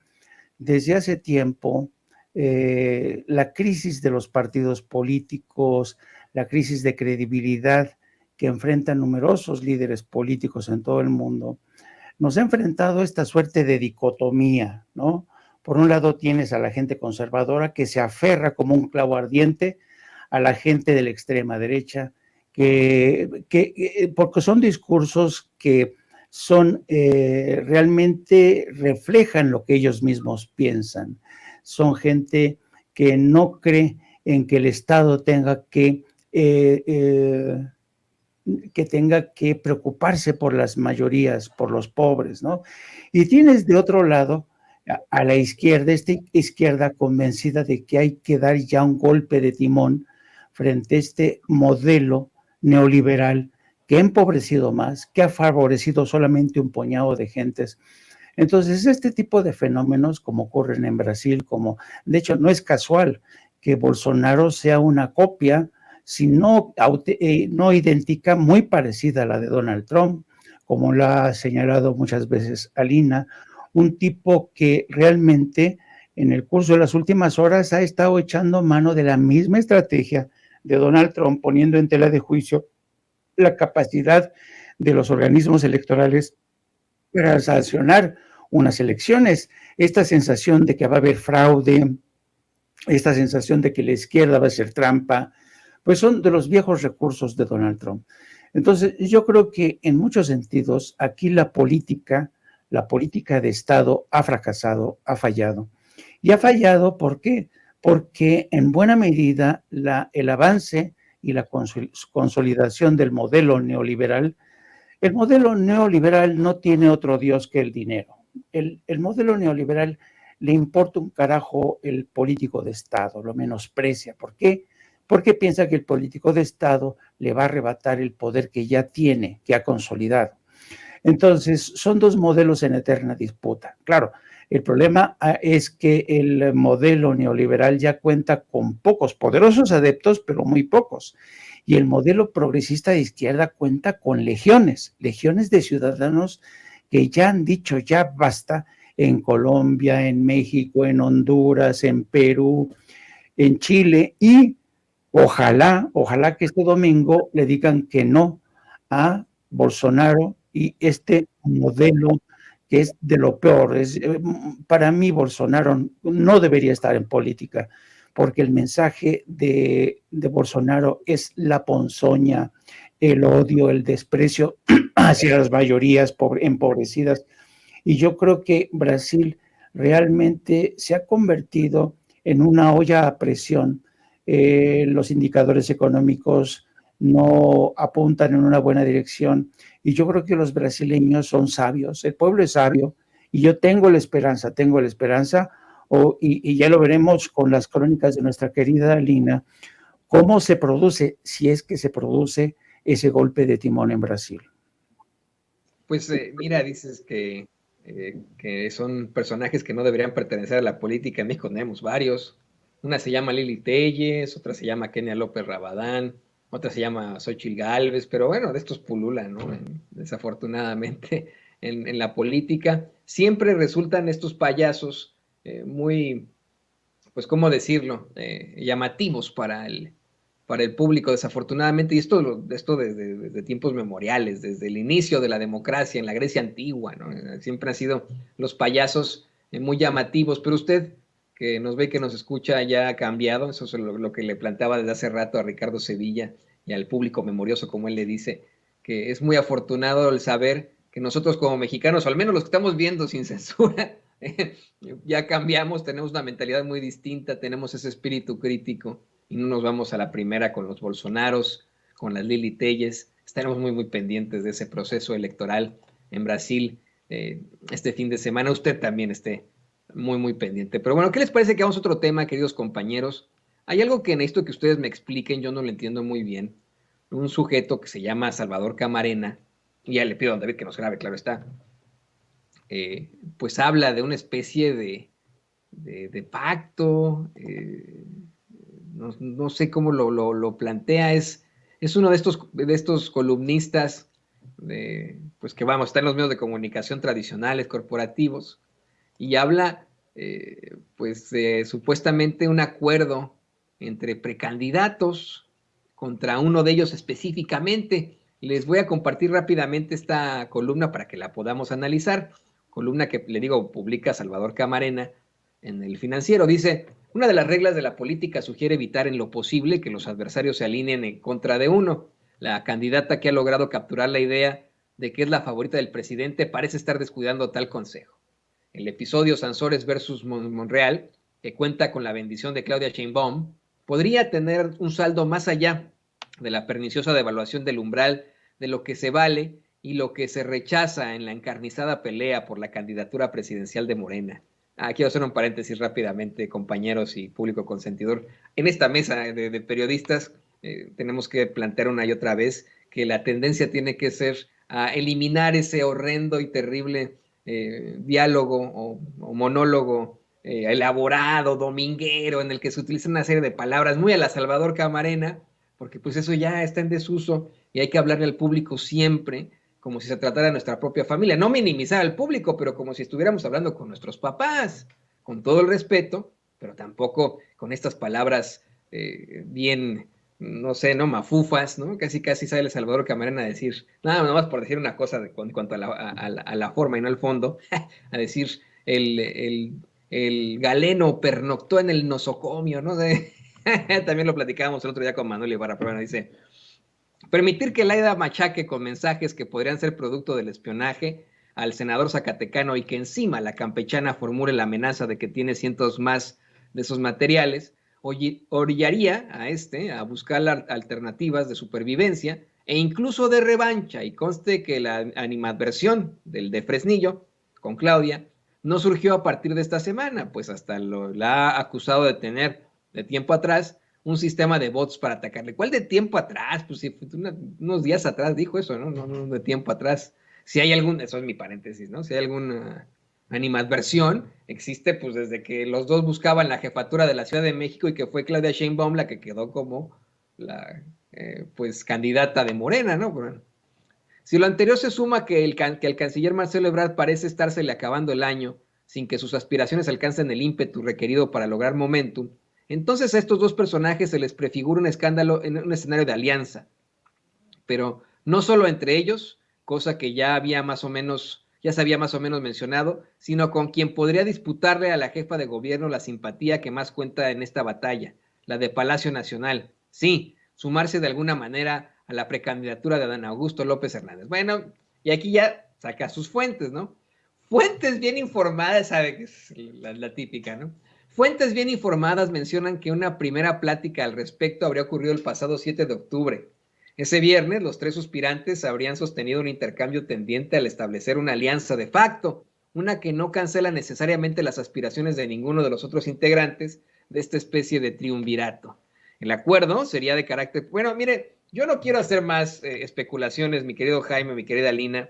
desde hace tiempo la crisis de los partidos políticos, la crisis de credibilidad que enfrentan numerosos líderes políticos en todo el mundo, nos ha enfrentado esta suerte de dicotomía, ¿no? Por un lado tienes a la gente conservadora que se aferra como un clavo ardiente a la gente de la extrema derecha, porque son discursos que son realmente reflejan lo que ellos mismos piensan. Son gente que no cree en que el Estado tenga que preocuparse por las mayorías, por los pobres, ¿no? Y tienes de otro lado a la izquierda, esta izquierda convencida de que hay que dar ya un golpe de timón frente a este modelo neoliberal que ha empobrecido más, que ha favorecido solamente un puñado de gentes. Entonces, este tipo de fenómenos, como ocurren en Brasil, de hecho, no es casual que Bolsonaro sea una copia, si no idéntica, muy parecida a la de Donald Trump, como la ha señalado muchas veces Alina, un tipo que realmente en el curso de las últimas horas ha estado echando mano de la misma estrategia de Donald Trump, poniendo en tela de juicio la capacidad de los organismos electorales para sancionar unas elecciones. Esta sensación de que va a haber fraude, esta sensación de que la izquierda va a hacer trampa, pues son de los viejos recursos de Donald Trump. Entonces, yo creo que en muchos sentidos aquí la política de Estado ha fracasado, ha fallado. Y ha fallado, ¿por qué? Porque en buena medida el avance y la consolidación del modelo neoliberal, el modelo neoliberal no tiene otro Dios que el dinero. El modelo neoliberal le importa un carajo el político de Estado, lo menosprecia. ¿Por qué? Porque piensa que el político de Estado le va a arrebatar el poder que ya tiene, que ha consolidado. Entonces, son dos modelos en eterna disputa. Claro, el problema es que el modelo neoliberal ya cuenta con pocos, poderosos adeptos, pero muy pocos. Y el modelo progresista de izquierda cuenta con legiones de ciudadanos que ya han dicho ya basta en Colombia, en México, en Honduras, en Perú, en Chile, y ojalá que este domingo le digan que no a Bolsonaro y este modelo que es de lo peor. Para mí Bolsonaro no debería estar en política, porque el mensaje de Bolsonaro es la ponzoña, el odio, el desprecio hacia las mayorías empobrecidas. Y yo creo que Brasil realmente se ha convertido en una olla a presión. Los indicadores económicos no apuntan en una buena dirección, y yo creo que los brasileños son sabios, el pueblo es sabio, y yo tengo la esperanza, y ya lo veremos con las crónicas de nuestra querida Lina, cómo se produce, si es que se produce ese golpe de timón en Brasil. Pues mira, dices que son personajes que no deberían pertenecer a la política. En México tenemos varios. Una se llama Lili Téllez, otra se llama Kenia López Rabadán, otra se llama Xochitl Gálvez, pero bueno, de estos pululan, ¿no? Desafortunadamente en la política. Siempre resultan estos payasos muy, pues, ¿cómo decirlo? Llamativos para el público, desafortunadamente, y esto desde tiempos memoriales, desde el inicio de la democracia en la Grecia antigua, ¿no? Siempre han sido los payasos muy llamativos, pero usted, que nos ve, que nos escucha, ya ha cambiado. Eso es lo que le planteaba desde hace rato a Ricardo Sevilla y al público memorioso, como él le dice, que es muy afortunado el saber que nosotros como mexicanos, o al menos los que estamos viendo sin censura, ya cambiamos, tenemos una mentalidad muy distinta, tenemos ese espíritu crítico, y no nos vamos a la primera con los Bolsonaros, con las Lili Téllez. Estaremos muy, muy pendientes de ese proceso electoral en Brasil este fin de semana. Usted también esté muy, muy pendiente. Pero bueno, ¿qué les parece que vamos a otro tema, queridos compañeros? Hay algo que necesito que ustedes me expliquen, yo no lo entiendo muy bien. Un sujeto que se llama Salvador Camarena, y ya le pido a David que nos grabe, claro está, pues habla de una especie de pacto, no sé cómo lo plantea, es Es uno de estos columnistas pues que vamos, está en los medios de comunicación tradicionales, corporativos, y habla pues supuestamente un acuerdo entre precandidatos contra uno de ellos específicamente. Les voy a compartir rápidamente esta columna para que la podamos analizar. Columna que, le digo, publica Salvador Camarena en El Financiero. Dice: una de las reglas de la política sugiere evitar en lo posible que los adversarios se alineen en contra de uno. La candidata que ha logrado capturar la idea de que es la favorita del presidente parece estar descuidando tal consejo. El episodio Sansores versus Monreal, que cuenta con la bendición de Claudia Sheinbaum, podría tener un saldo más allá de la perniciosa devaluación del umbral de lo que se vale y lo que se rechaza en la encarnizada pelea por la candidatura presidencial de Morena. Quiero hacer un paréntesis rápidamente, compañeros y público consentidor. En esta mesa de periodistas tenemos que plantear una y otra vez que la tendencia tiene que ser a eliminar ese horrendo y terrible diálogo o monólogo elaborado, dominguero, en el que se utilizan una serie de palabras muy a la Salvador Camarena, porque pues eso ya está en desuso y hay que hablarle al público siempre como si se tratara de nuestra propia familia. No minimizar al público, pero como si estuviéramos hablando con nuestros papás, con todo el respeto, pero tampoco con estas palabras bien, no sé, ¿no? Mafufas, ¿no? Casi sale Salvador Camarena a decir, nada más por decir una cosa en cuanto a la forma y no al fondo, a decir, el galeno pernoctó en el nosocomio, ¿no? También lo platicábamos el otro día con Manuel Ibarra, pero bueno, dice: permitir que Laida machaque con mensajes que podrían ser producto del espionaje al senador zacatecano y que encima la campechana formule la amenaza de que tiene cientos más de esos materiales, orillaría a buscar alternativas de supervivencia e incluso de revancha, y conste que la animadversión de Fresnillo con Claudia no surgió a partir de esta semana, pues hasta la ha acusado de tener de tiempo atrás un sistema de bots para atacarle. ¿Cuál de tiempo atrás? Pues si unos días atrás dijo eso, ¿no? No de tiempo atrás. Si hay algún, eso es mi paréntesis, ¿no? Si hay alguna animadversión, existe pues desde que los dos buscaban la jefatura de la Ciudad de México y que fue Claudia Sheinbaum la que quedó como la pues candidata de Morena, ¿no? Bueno, si lo anterior se suma que el canciller Marcelo Ebrard parece estársele acabando el año sin que sus aspiraciones alcancen el ímpetu requerido para lograr momentum, entonces a estos dos personajes se les prefigura un escándalo en un escenario de alianza, pero no solo entre ellos, cosa que ya se había más o menos mencionado, sino con quien podría disputarle a la jefa de gobierno la simpatía que más cuenta en esta batalla, la de Palacio Nacional. Sí, sumarse de alguna manera a la precandidatura de Adán Augusto López Hernández. Bueno, y aquí ya saca sus fuentes, ¿no? Fuentes bien informadas, sabe que es la típica, ¿no? Fuentes bien informadas mencionan que una primera plática al respecto habría ocurrido el pasado 7 de octubre. Ese viernes, los tres suspirantes habrían sostenido un intercambio tendiente al establecer una alianza de facto, una que no cancela necesariamente las aspiraciones de ninguno de los otros integrantes de esta especie de triunvirato. El acuerdo sería de carácter... Bueno, mire, yo no quiero hacer más especulaciones, mi querido Jaime, mi querida Lina,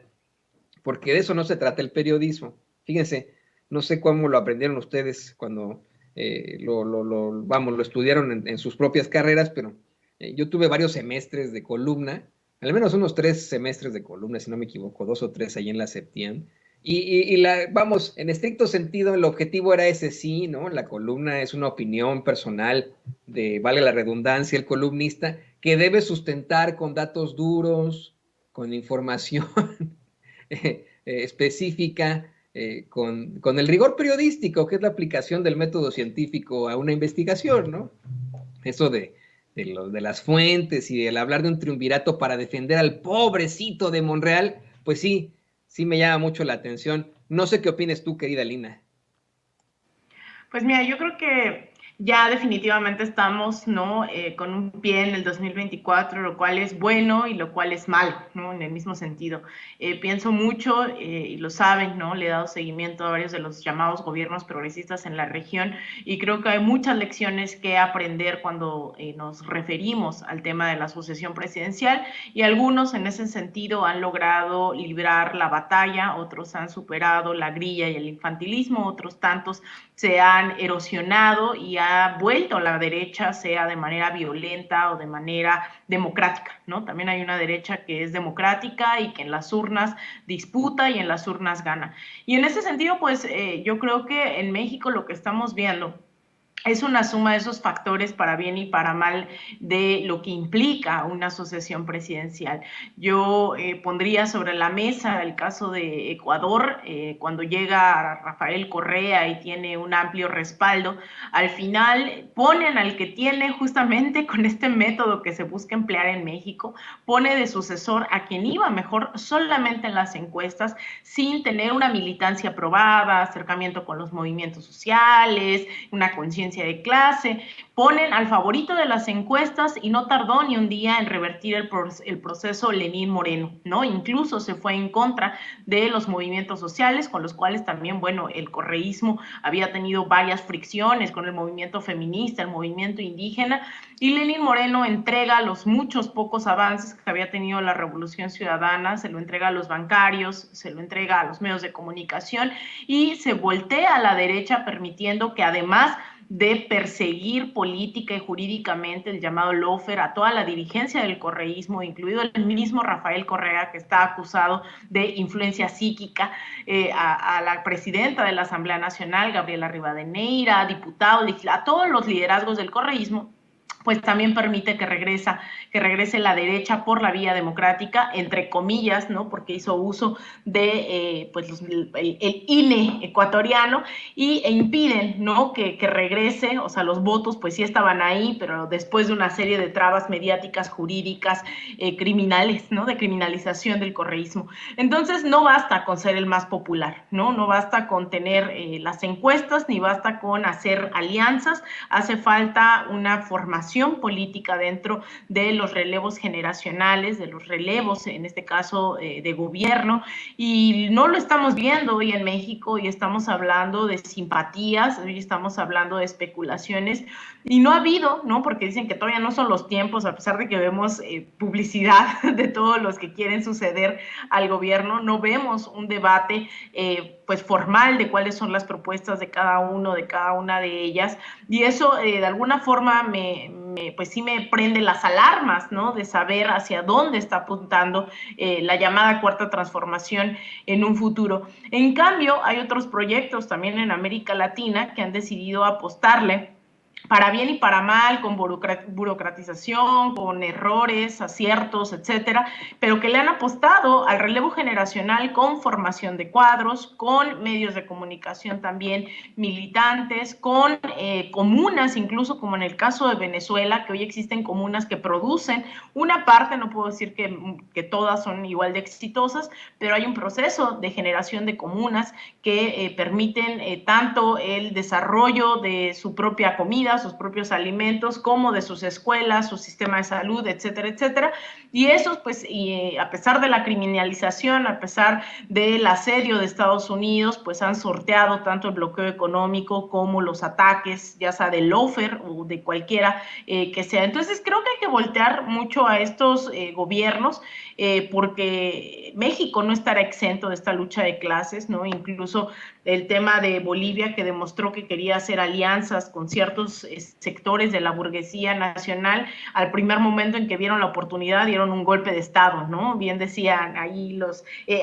porque de eso no se trata el periodismo. Fíjense, no sé cómo lo aprendieron ustedes cuando lo estudiaron en sus propias carreras, pero yo tuve varios semestres de columna, al menos unos 3 semestres de columna, si no me equivoco, 2 o 3 ahí en la Septién, vamos, en estricto sentido, el objetivo era ese, sí, ¿no? La columna es una opinión personal de, vale la redundancia, el columnista, que debe sustentar con datos duros, con información específica, con el rigor periodístico, que es la aplicación del método científico a una investigación, ¿no? Eso de las fuentes y del hablar de un triunvirato para defender al pobrecito de Monreal, pues sí me llama mucho la atención. No sé qué opines tú, querida Lina. Pues mira, yo creo que ya definitivamente estamos, ¿no? Con un pie en el 2024, lo cual es bueno y lo cual es malo, ¿no? En el mismo sentido. Pienso mucho, y lo saben, ¿no? Le he dado seguimiento a varios de los llamados gobiernos progresistas en la región y creo que hay muchas lecciones que aprender cuando nos referimos al tema de la sucesión presidencial, y algunos en ese sentido han logrado librar la batalla, otros han superado la grilla y el infantilismo, otros tantos se han erosionado y ha vuelto a la derecha, sea de manera violenta o de manera democrática, ¿no? También hay una derecha que es democrática y que en las urnas disputa y en las urnas gana. Y en ese sentido, pues yo creo que en México lo que estamos viendo es una suma de esos factores para bien y para mal de lo que implica una sucesión presidencial. Yo pondría sobre la mesa el caso de Ecuador, cuando llega Rafael Correa y tiene un amplio respaldo, al final ponen al que tiene justamente con este método que se busca emplear en México, pone de sucesor a quien iba mejor solamente en las encuestas, sin tener una militancia probada, acercamiento con los movimientos sociales, una conciencia de clase, ponen al favorito de las encuestas y no tardó ni un día en revertir el proceso Lenín Moreno, ¿no? Incluso se fue en contra de los movimientos sociales, con los cuales también, bueno, el correísmo había tenido varias fricciones con el movimiento feminista, el movimiento indígena, y Lenín Moreno entrega los muchos pocos avances que había tenido la Revolución Ciudadana, se lo entrega a los bancarios, se lo entrega a los medios de comunicación y se voltea a la derecha, permitiendo que además de perseguir política y jurídicamente el llamado lawfare a toda la dirigencia del correísmo, incluido el mismo Rafael Correa, que está acusado de influencia psíquica, a la presidenta de la Asamblea Nacional, Gabriela Rivadeneira, diputados, a todos los liderazgos del correísmo, pues también permite que regrese la derecha por la vía democrática, entre comillas, ¿no? Porque hizo uso de pues el INE ecuatoriano e impiden, ¿no? Que regrese, o sea, los votos pues sí estaban ahí, pero después de una serie de trabas mediáticas, jurídicas, criminales, ¿no? De criminalización del correísmo. Entonces no basta con ser el más popular, ¿no? No basta con tener las encuestas, ni basta con hacer alianzas, hace falta una formación política dentro de los relevos generacionales, de los relevos, en este caso, de gobierno, y no lo estamos viendo hoy en México, y estamos hablando de simpatías, hoy estamos hablando de especulaciones, y no ha habido, ¿no? Porque dicen que todavía no son los tiempos, a pesar de que vemos publicidad de todos los que quieren suceder al gobierno, no vemos un debate pues formal de cuáles son las propuestas de cada uno, de cada una de ellas, y eso de alguna forma pues sí me prende las alarmas, ¿no? De saber hacia dónde está apuntando la llamada cuarta transformación en un futuro. En cambio, hay otros proyectos también en América Latina que han decidido apostarle para bien y para mal, con burocratización, con errores, aciertos, etcétera, pero que le han apostado al relevo generacional con formación de cuadros, con medios de comunicación también militantes, con comunas, incluso como en el caso de Venezuela, que hoy existen comunas que producen una parte, no puedo decir que todas son igual de exitosas, pero hay un proceso de generación de comunas que permiten tanto el desarrollo de su propia comida, sus propios alimentos, como de sus escuelas, su sistema de salud, etcétera, etcétera. Y esos, pues, a pesar de la criminalización, a pesar del asedio de Estados Unidos, pues han sorteado tanto el bloqueo económico como los ataques, ya sea del lawfare o de cualquiera que sea. Entonces, creo que hay que voltear mucho a estos gobiernos, porque México no estará exento de esta lucha de clases, ¿no? Incluso el tema de Bolivia, que demostró que quería hacer alianzas con ciertos sectores de la burguesía nacional, al primer momento en que vieron la oportunidad, dieron un golpe de Estado, ¿no? Bien decían ahí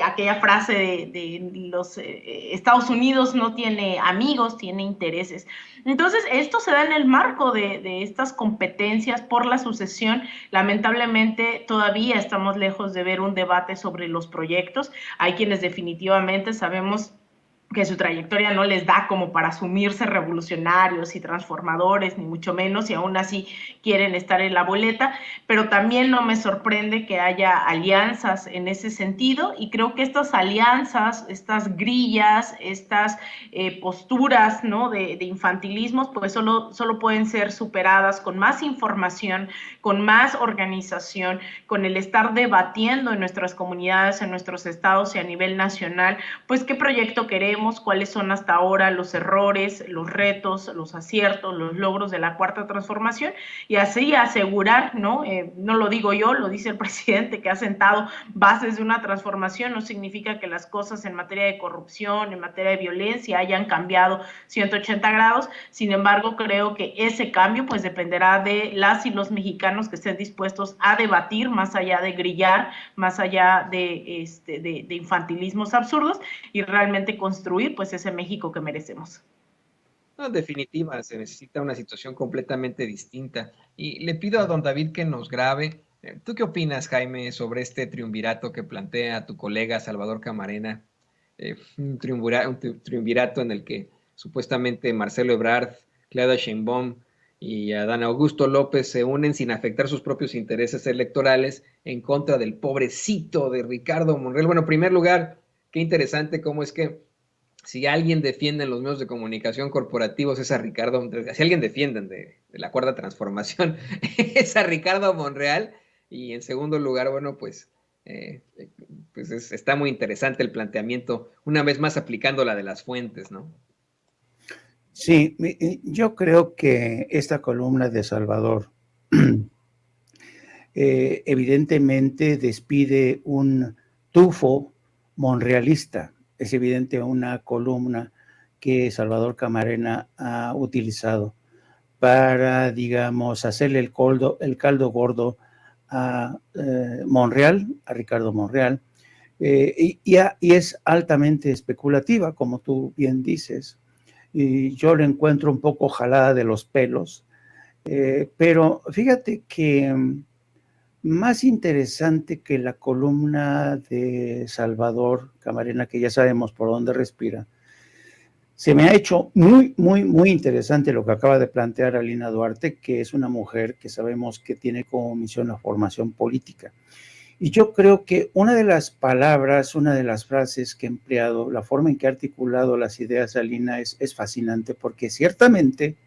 aquella frase de los Estados Unidos no tiene amigos, tiene intereses. Entonces, esto se da en el marco de estas competencias por la sucesión. Lamentablemente, todavía estamos lejos de ver un debate sobre los proyectos. Hay quienes definitivamente sabemos que su trayectoria no les da como para asumirse revolucionarios y transformadores, ni mucho menos, y aún así quieren estar en la boleta, pero también no me sorprende que haya alianzas en ese sentido, y creo que estas alianzas, estas grillas, estas posturas, ¿no? de infantilismos, pues solo pueden ser superadas con más información, con más organización, con el estar debatiendo en nuestras comunidades, en nuestros estados y a nivel nacional, pues qué proyecto queremos, evaluemos cuáles son hasta ahora los errores, los retos, los aciertos, los logros de la Cuarta Transformación y así asegurar, ¿no? No lo digo yo, lo dice el presidente, que ha sentado bases de una transformación. No significa que las cosas en materia de corrupción, en materia de violencia hayan cambiado 180 grados. Sin embargo, creo que ese cambio pues dependerá de las y los mexicanos que estén dispuestos a debatir más allá de grillar, más allá de infantilismos absurdos y realmente construir pues ese México que merecemos. No, en definitiva, se necesita una situación completamente distinta. Y le pido a don David que nos grabe. ¿Tú qué opinas, Jaime, sobre este triunvirato que plantea tu colega Salvador Camarena? Un triunvirato en el que supuestamente Marcelo Ebrard, Claudia Sheinbaum y Adán Augusto López se unen sin afectar sus propios intereses electorales en contra del pobrecito de Ricardo Monreal. Bueno, en primer lugar, qué interesante cómo es que si alguien defiende en los medios de comunicación corporativos es a Ricardo Monreal, si alguien defienden de la Cuarta Transformación es a Ricardo Monreal. Y en segundo lugar, bueno, pues está muy interesante el planteamiento, una vez más aplicando la de las fuentes, ¿no? Sí, yo creo que esta columna de Salvador evidentemente despide un tufo monrealista. Es evidente una columna que Salvador Camarena ha utilizado para, digamos, hacerle el caldo gordo a Monreal, a Ricardo Monreal, y es altamente especulativa, como tú bien dices. Y yo le encuentro un poco jalada de los pelos, pero fíjate que más interesante que la columna de Salvador Camarena, que ya sabemos por dónde respira, se me ha hecho muy, muy, muy interesante lo que acaba de plantear Alina Duarte, que es una mujer que sabemos que tiene como misión la formación política. Y yo creo que una de las palabras, una de las frases que ha empleado, la forma en que ha articulado las ideas Alina es fascinante, porque ciertamente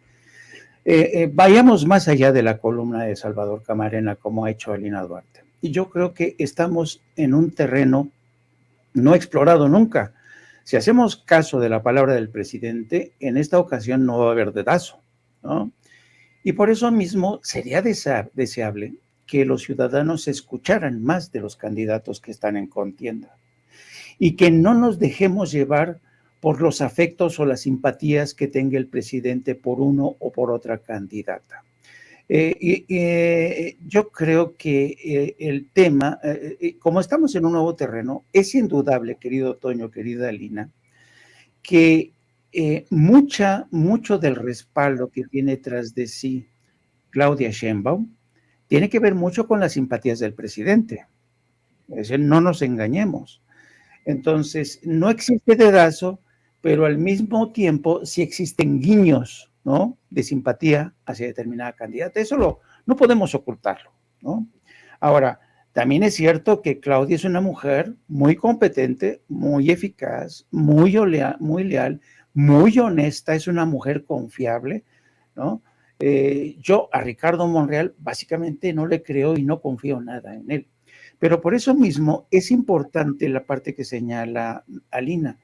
vayamos más allá de la columna de Salvador Camarena, como ha hecho Alina Duarte. Y yo creo que estamos en un terreno no explorado nunca. Si hacemos caso de la palabra del presidente, en esta ocasión no va a haber dedazo, ¿no? Y por eso mismo sería deseable que los ciudadanos escucharan más de los candidatos que están en contienda y que no nos dejemos llevar por los afectos o las simpatías que tenga el presidente por uno o por otra candidata. Yo creo que el tema, como estamos en un nuevo terreno, es indudable, querido Toño, querida Alina, que mucho del respaldo que tiene tras de sí Claudia Sheinbaum tiene que ver mucho con las simpatías del presidente. Es decir, no nos engañemos. Entonces, no existe dedazo, pero al mismo tiempo sí existen guiños, ¿no?, de simpatía hacia determinada candidata. Eso no podemos ocultarlo, ¿no? Ahora, también es cierto que Claudia es una mujer muy competente, muy eficaz, muy leal, muy honesta, es una mujer confiable, ¿no? Yo a Ricardo Monreal básicamente no le creo y no confío nada en él. Pero por eso mismo es importante la parte que señala Alina.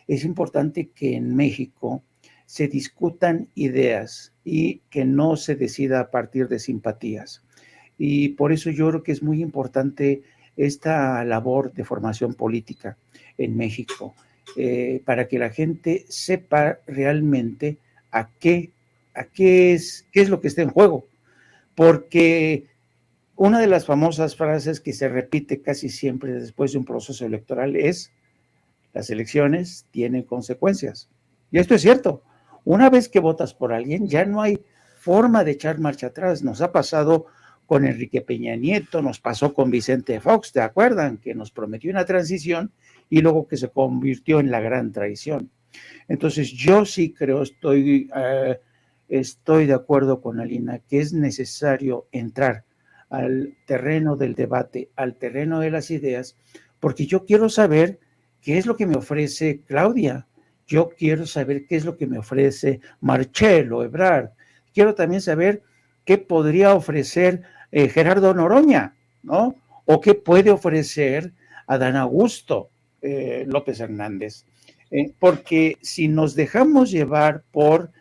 Es importante que en México se discutan ideas y que no se decida a partir de simpatías. Y por eso yo creo que es muy importante esta labor de formación política en México, para que la gente sepa realmente qué es lo que está en juego. Porque una de las famosas frases que se repite casi siempre después de un proceso electoral es: las elecciones tienen consecuencias. Y esto es cierto. Una vez que votas por alguien, ya no hay forma de echar marcha atrás. Nos ha pasado con Enrique Peña Nieto, nos pasó con Vicente Fox, ¿te acuerdan? Que nos prometió una transición y luego que se convirtió en la gran traición. Entonces, yo sí creo, estoy de acuerdo con Alina, que es necesario entrar al terreno del debate, al terreno de las ideas, porque yo quiero saber qué es lo que me ofrece Claudia, yo quiero saber qué es lo que me ofrece Marcelo Ebrard, quiero también saber qué podría ofrecer Gerardo Noroña, ¿no? O qué puede ofrecer Adán Augusto López Hernández. porque si nos dejamos llevar por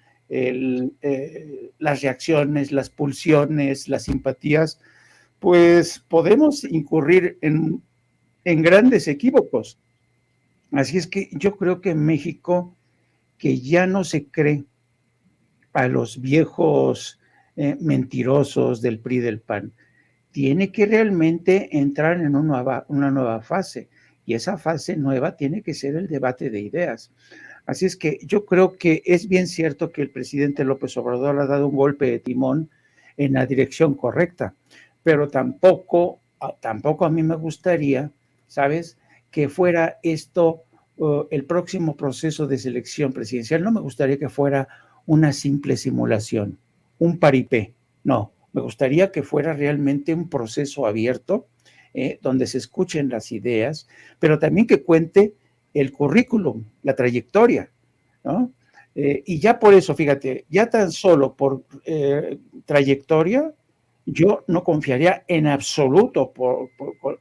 las reacciones, las pulsiones, las simpatías, pues podemos incurrir en grandes equívocos. Así es que yo creo que en México, que ya no se cree a los viejos mentirosos del PRI del PAN, tiene que realmente entrar en una nueva fase, y esa fase nueva tiene que ser el debate de ideas. Así es que yo creo que es bien cierto que el presidente López Obrador ha dado un golpe de timón en la dirección correcta, pero tampoco a mí me gustaría, ¿sabes?, que fuera esto el próximo proceso de selección presidencial. No me gustaría que fuera una simple simulación, un paripé, no. Me gustaría que fuera realmente un proceso abierto, donde se escuchen las ideas, pero también que cuente el currículum, la trayectoria, ¿no? Y ya por eso, fíjate, ya tan solo por trayectoria, yo no confiaría en absoluto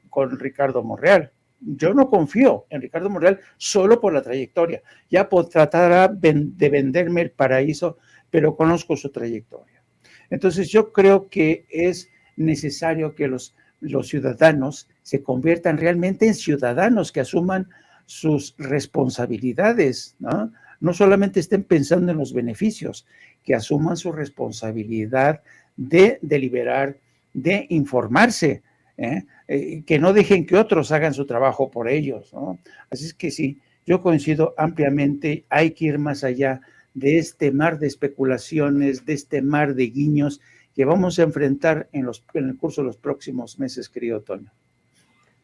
con Ricardo Monreal. Yo no confío en Ricardo Monreal solo por la trayectoria. Ya tratará de venderme el paraíso, pero conozco su trayectoria. Entonces yo creo que es necesario que los ciudadanos se conviertan realmente en ciudadanos que asuman sus responsabilidades, ¿no? No solamente estén pensando en los beneficios, que asuman su responsabilidad de deliberar, de informarse, que no dejen que otros hagan su trabajo por ellos, ¿no? Así es que sí, yo coincido ampliamente, hay que ir más allá de este mar de especulaciones, de este mar de guiños que vamos a enfrentar en el curso de los próximos meses, querido Toño.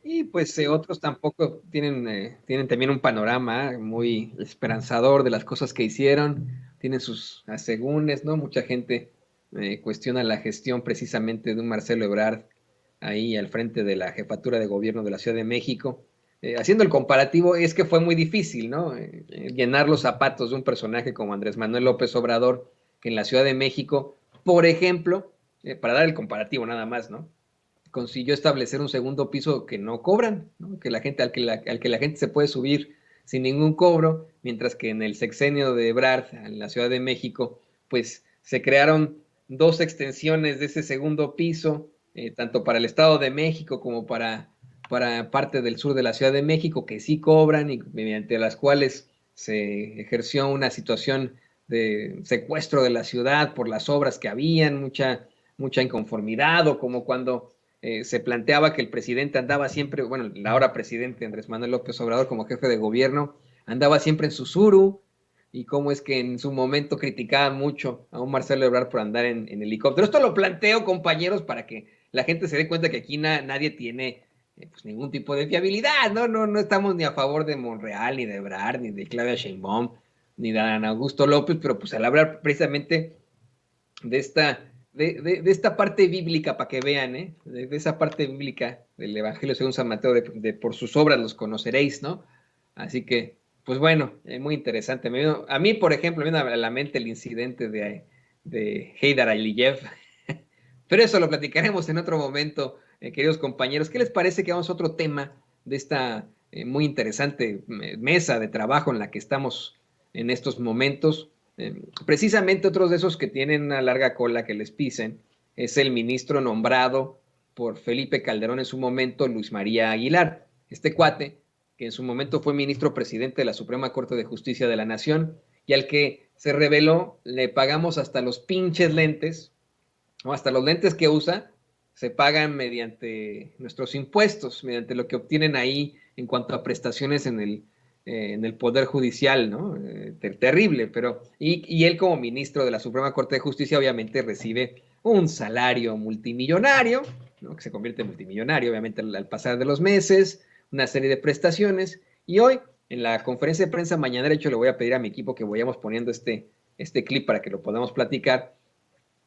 Y pues otros tampoco tienen también un panorama muy esperanzador de las cosas que hicieron, tienen sus asegúnes, ¿no? Mucha gente cuestiona la gestión precisamente de un Marcelo Ebrard ahí al frente de la jefatura de gobierno de la Ciudad de México. Haciendo el comparativo, es que fue muy difícil, ¿no? Llenar los zapatos de un personaje como Andrés Manuel López Obrador, que en la Ciudad de México, por ejemplo, para dar el comparativo nada más, ¿no?, consiguió establecer un segundo piso que no cobran, ¿no?, que la gente, al que la gente se puede subir sin ningún cobro, mientras que en el sexenio de Ebrard, en la Ciudad de México, pues se crearon 2 extensiones de ese segundo piso, tanto para el Estado de México como para parte del sur de la Ciudad de México, que sí cobran y mediante las cuales se ejerció una situación de secuestro de la ciudad por las obras que habían, mucha inconformidad, o como cuando se planteaba que el presidente andaba siempre, bueno, el ahora presidente Andrés Manuel López Obrador como jefe de gobierno, andaba siempre en Susuru, y cómo es que en su momento criticaban mucho a un Marcelo Ebrard por andar en helicóptero. Esto lo planteo, compañeros, para que la gente se dé cuenta que aquí nadie tiene pues ningún tipo de fiabilidad, ¿no? No estamos ni a favor de Monreal, ni de Ebrard, ni de Claudia Sheinbaum, ni de Adán Augusto López, pero pues al hablar precisamente de esta parte bíblica, para que vean, de esa parte bíblica del Evangelio según San Mateo, de por sus obras los conoceréis, ¿no? Así que, pues bueno, muy interesante. A mí, por ejemplo, me viene a la mente el incidente de Heydar Aliyev, pero eso lo platicaremos en otro momento, queridos compañeros. ¿Qué les parece que vamos a otro tema de esta muy interesante mesa de trabajo en la que estamos en estos momentos? Precisamente otros de esos que tienen una larga cola que les pisen es el ministro nombrado por Felipe Calderón en su momento, Luis María Aguilar, este cuate que en su momento fue ministro presidente de la Suprema Corte de Justicia de la Nación, y al que se reveló le pagamos hasta los pinches lentes, o hasta los lentes que usa se pagan mediante nuestros impuestos, mediante lo que obtienen ahí en cuanto a prestaciones en el Poder Judicial, ¿no? Terrible, pero y él como ministro de la Suprema Corte de Justicia obviamente recibe un salario multimillonario, ¿no?, que se convierte en multimillonario obviamente al pasar de los meses, una serie de prestaciones, y hoy en la conferencia de prensa mañanera, de hecho le voy a pedir a mi equipo que vayamos poniendo este clip para que lo podamos platicar.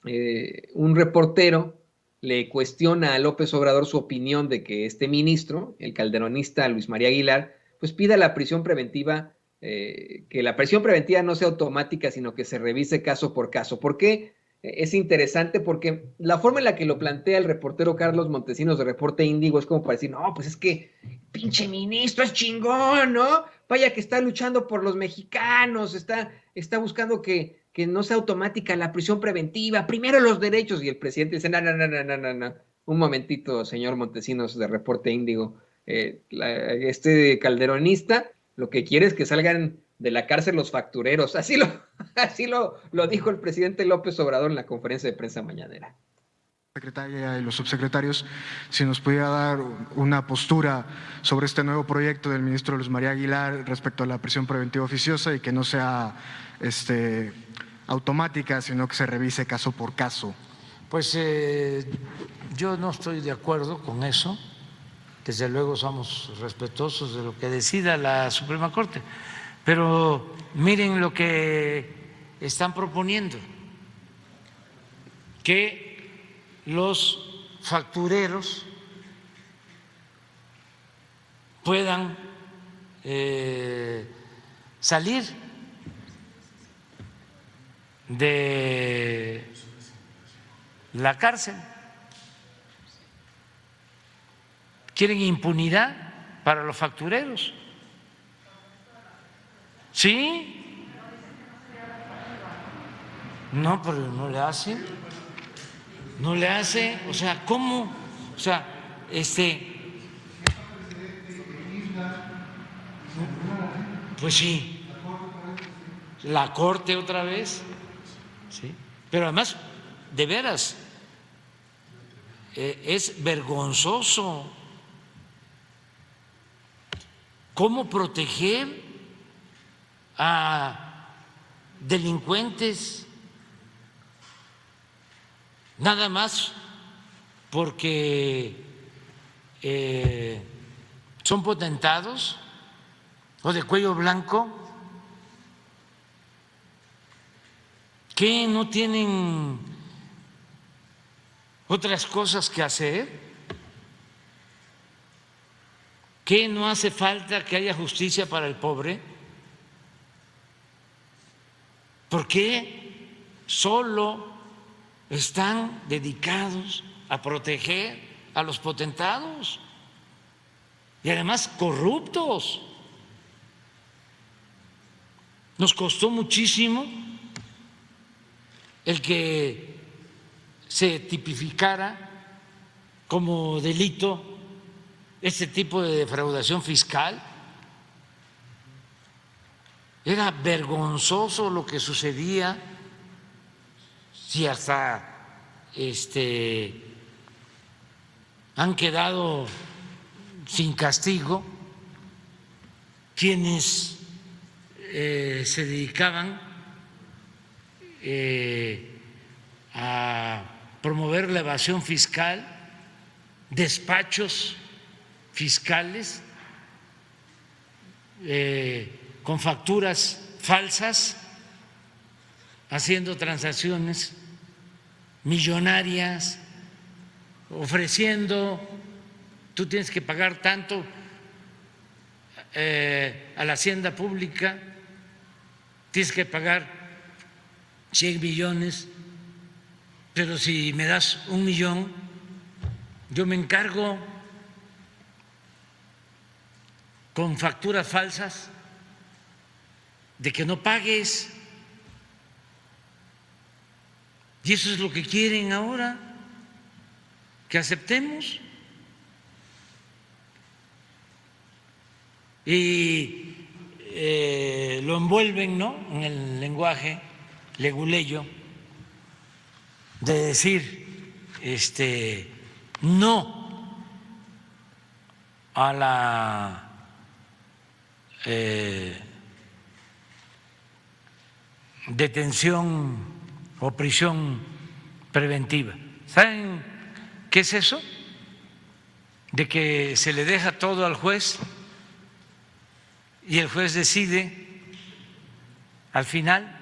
Un reportero le cuestiona a López Obrador su opinión de que este ministro, el calderonista Luis María Aguilar, pues pida la prisión preventiva, que la prisión preventiva no sea automática, sino que se revise caso por caso. ¿Por qué es interesante porque la forma en la que lo plantea el reportero Carlos Montesinos de Reporte Índigo es como para decir, no, pues es que pinche ministro es chingón, ¿no? Vaya que está luchando por los mexicanos, está buscando que no sea automática la prisión preventiva, primero los derechos, y el presidente dice, no, un momentito, señor Montesinos de Reporte Índigo, este calderonista lo que quiere es que salgan de la cárcel los factureros, así lo dijo el presidente López Obrador en la conferencia de prensa mañanera. Secretaria y los subsecretarios, si nos pudiera dar una postura sobre este nuevo proyecto del ministro Luis María Aguilar respecto a la prisión preventiva oficiosa y que no sea automática, sino que se revise caso por caso. Pues yo no estoy de acuerdo con eso. Desde luego somos respetuosos de lo que decida la Suprema Corte, pero miren lo que están proponiendo, que los factureros puedan salir de la cárcel. ¿Quieren impunidad para los factureros? ¿Sí? No, pero no le hace. No le hace, o sea, ¿cómo? O sea, pues sí, la Corte otra vez, sí, pero además, de veras, es vergonzoso. ¿Cómo proteger a delincuentes? Nada más porque son potentados o de cuello blanco, que no tienen otras cosas que hacer, que no hace falta que haya justicia para el pobre. ¿Por qué solo están dedicados a proteger a los potentados y además corruptos? Nos costó muchísimo el que se tipificara como delito este tipo de defraudación fiscal. Era vergonzoso lo que sucedía. Si hasta han quedado sin castigo quienes se dedicaban a promover la evasión fiscal, despachos fiscales con facturas falsas, haciendo transacciones millonarias, ofreciendo, tú tienes que pagar tanto a la hacienda pública, tienes que pagar 100 millones, pero si me das 1 millón, yo me encargo con facturas falsas de que no pagues. Y eso es lo que quieren ahora, que aceptemos. Y lo envuelven, ¿no?, en el lenguaje leguleyo de decir no a la detención o prisión preventiva. ¿Saben qué es eso? De que se le deja todo al juez y el juez decide al final.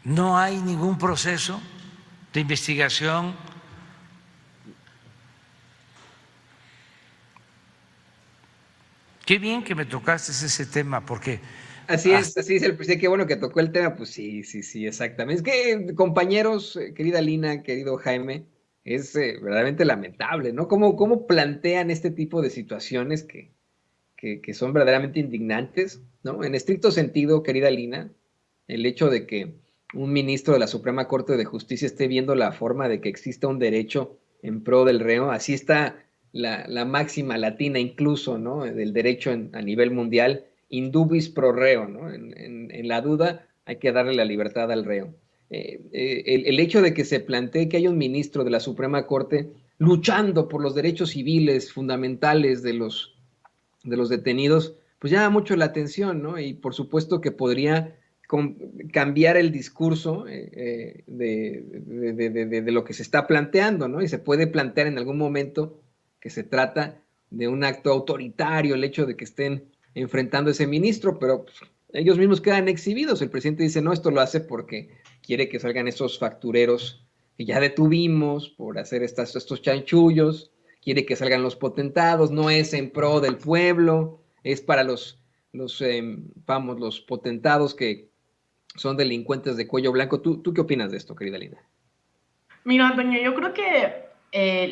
No hay ningún proceso de investigación. Qué bien que me tocaste ese tema, porque Así es el presidente, qué bueno que tocó el tema, pues sí, exactamente. Es que, compañeros, querida Lina, querido Jaime, es verdaderamente lamentable, ¿no? ¿Cómo plantean este tipo de situaciones que son verdaderamente indignantes, ¿no? En estricto sentido, querida Lina, el hecho de que un ministro de la Suprema Corte de Justicia esté viendo la forma de que exista un derecho en pro del reo, así está la máxima latina incluso, ¿no? Del derecho a nivel mundial, indubis pro reo, ¿no? En la duda hay que darle la libertad al reo. El hecho de que se plantee que hay un ministro de la Suprema Corte luchando por los derechos civiles fundamentales de los detenidos, pues llama mucho la atención, ¿no? Y por supuesto que podría cambiar el discurso de lo que se está planteando, ¿no? Y se puede plantear en algún momento que se trata de un acto autoritario, el hecho de que estén enfrentando a ese ministro, pero pues, ellos mismos quedan exhibidos. El presidente dice, no, esto lo hace porque quiere que salgan esos factureros que ya detuvimos por hacer estos chanchullos, quiere que salgan los potentados, no es en pro del pueblo, es para los potentados que son delincuentes de cuello blanco. ¿Tú qué opinas de esto, querida Lina? Mira, Antonio, yo creo que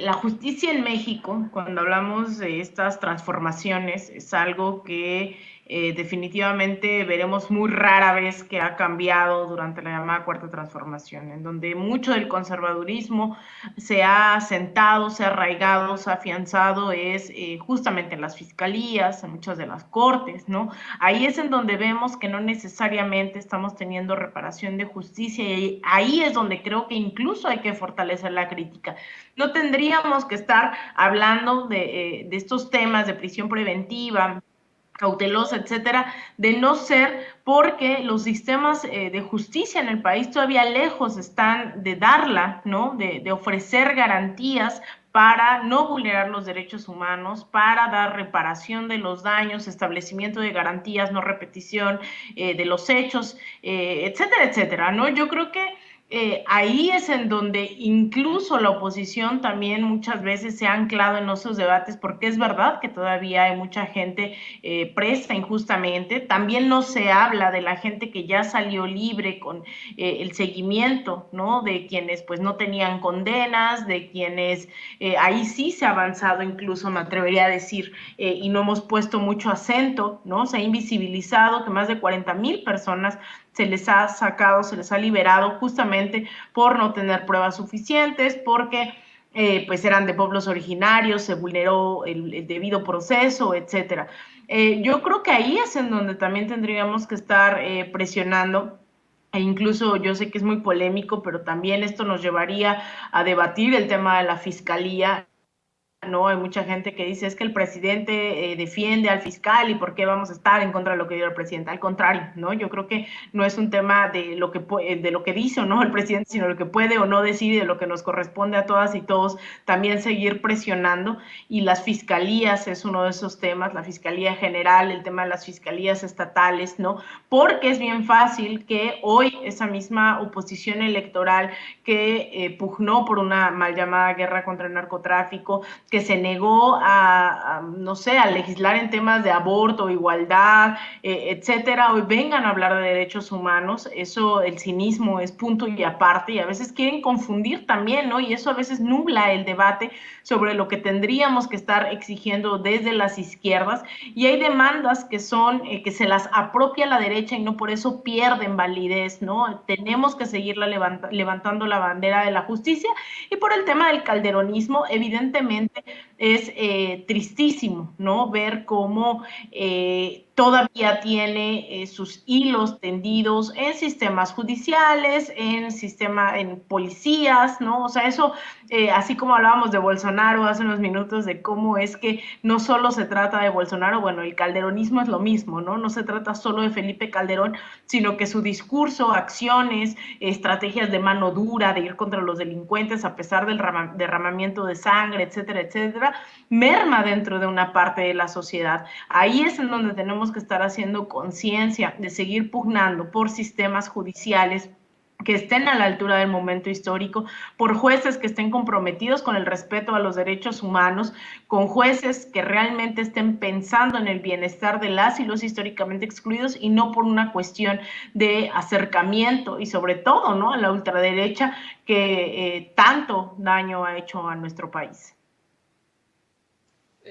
la justicia en México, cuando hablamos de estas transformaciones, es algo que definitivamente veremos muy rara vez que ha cambiado durante la llamada Cuarta Transformación, en donde mucho del conservadurismo se ha sentado, se ha arraigado, se ha afianzado, es justamente en las fiscalías, en muchas de las cortes, ¿no? Ahí es en donde vemos que no necesariamente estamos teniendo reparación de justicia y ahí es donde creo que incluso hay que fortalecer la crítica. No tendríamos que estar hablando de estos temas de prisión preventiva, cautelosa, etcétera, de no ser porque los sistemas de justicia en el país todavía lejos están de darla, ¿no? De ofrecer garantías para no vulnerar los derechos humanos, para dar reparación de los daños, establecimiento de garantías, no repetición de los hechos, etcétera, etcétera, ¿no? Yo creo que ahí es en donde incluso la oposición también muchas veces se ha anclado en esos debates, porque es verdad que todavía hay mucha gente presa injustamente. También no se habla de la gente que ya salió libre con el seguimiento, ¿no? De quienes pues no tenían condenas, de quienes ahí sí se ha avanzado, incluso me atrevería a decir, y no hemos puesto mucho acento, ¿no? Se ha invisibilizado que más de 40,000 personas se les ha sacado, se les ha liberado justamente por no tener pruebas suficientes, porque pues eran de pueblos originarios, se vulneró el debido proceso, etcétera. Yo creo que ahí es en donde también tendríamos que estar presionando. E incluso yo sé que es muy polémico, pero también esto nos llevaría a debatir el tema de la fiscalía. No, hay mucha gente que dice es que el presidente defiende al fiscal y por qué vamos a estar en contra de lo que dice el presidente. Al contrario, ¿no? Yo creo que no es un tema de lo que dice o no el presidente, sino lo que puede o no decir y de lo que nos corresponde a todas y todos también seguir presionando. Y las fiscalías es uno de esos temas, la fiscalía general, el tema de las fiscalías estatales, ¿no? Porque es bien fácil que hoy esa misma oposición electoral que pugnó por una mal llamada guerra contra el narcotráfico, que se negó no sé, a legislar en temas de aborto, igualdad, etcétera, hoy vengan a hablar de derechos humanos. Eso, el cinismo es punto y aparte, y a veces quieren confundir también, ¿no? Y eso a veces nubla el debate sobre lo que tendríamos que estar exigiendo desde las izquierdas, y hay demandas que son, que se las apropia la derecha y no por eso pierden validez, ¿no? Tenemos que seguir levantando la bandera de la justicia, y por el tema del calderonismo, evidentemente, es tristísimo, ¿no? Ver cómo todavía tiene sus hilos tendidos en sistemas judiciales, en policías, ¿no? O sea, eso, así como hablábamos de Bolsonaro hace unos minutos, de cómo es que no solo se trata de Bolsonaro, bueno, el calderonismo es lo mismo, ¿no? No se trata solo de Felipe Calderón, sino que su discurso, acciones, estrategias de mano dura, de ir contra los delincuentes a pesar del derramamiento de sangre, etcétera, etcétera, merma dentro de una parte de la sociedad. Ahí es en donde tenemos que estar haciendo conciencia de seguir pugnando por sistemas judiciales que estén a la altura del momento histórico, por jueces que estén comprometidos con el respeto a los derechos humanos, con jueces que realmente estén pensando en el bienestar de las y los históricamente excluidos y no por una cuestión de acercamiento y sobre todo, ¿no?, a la ultraderecha que tanto daño ha hecho a nuestro país.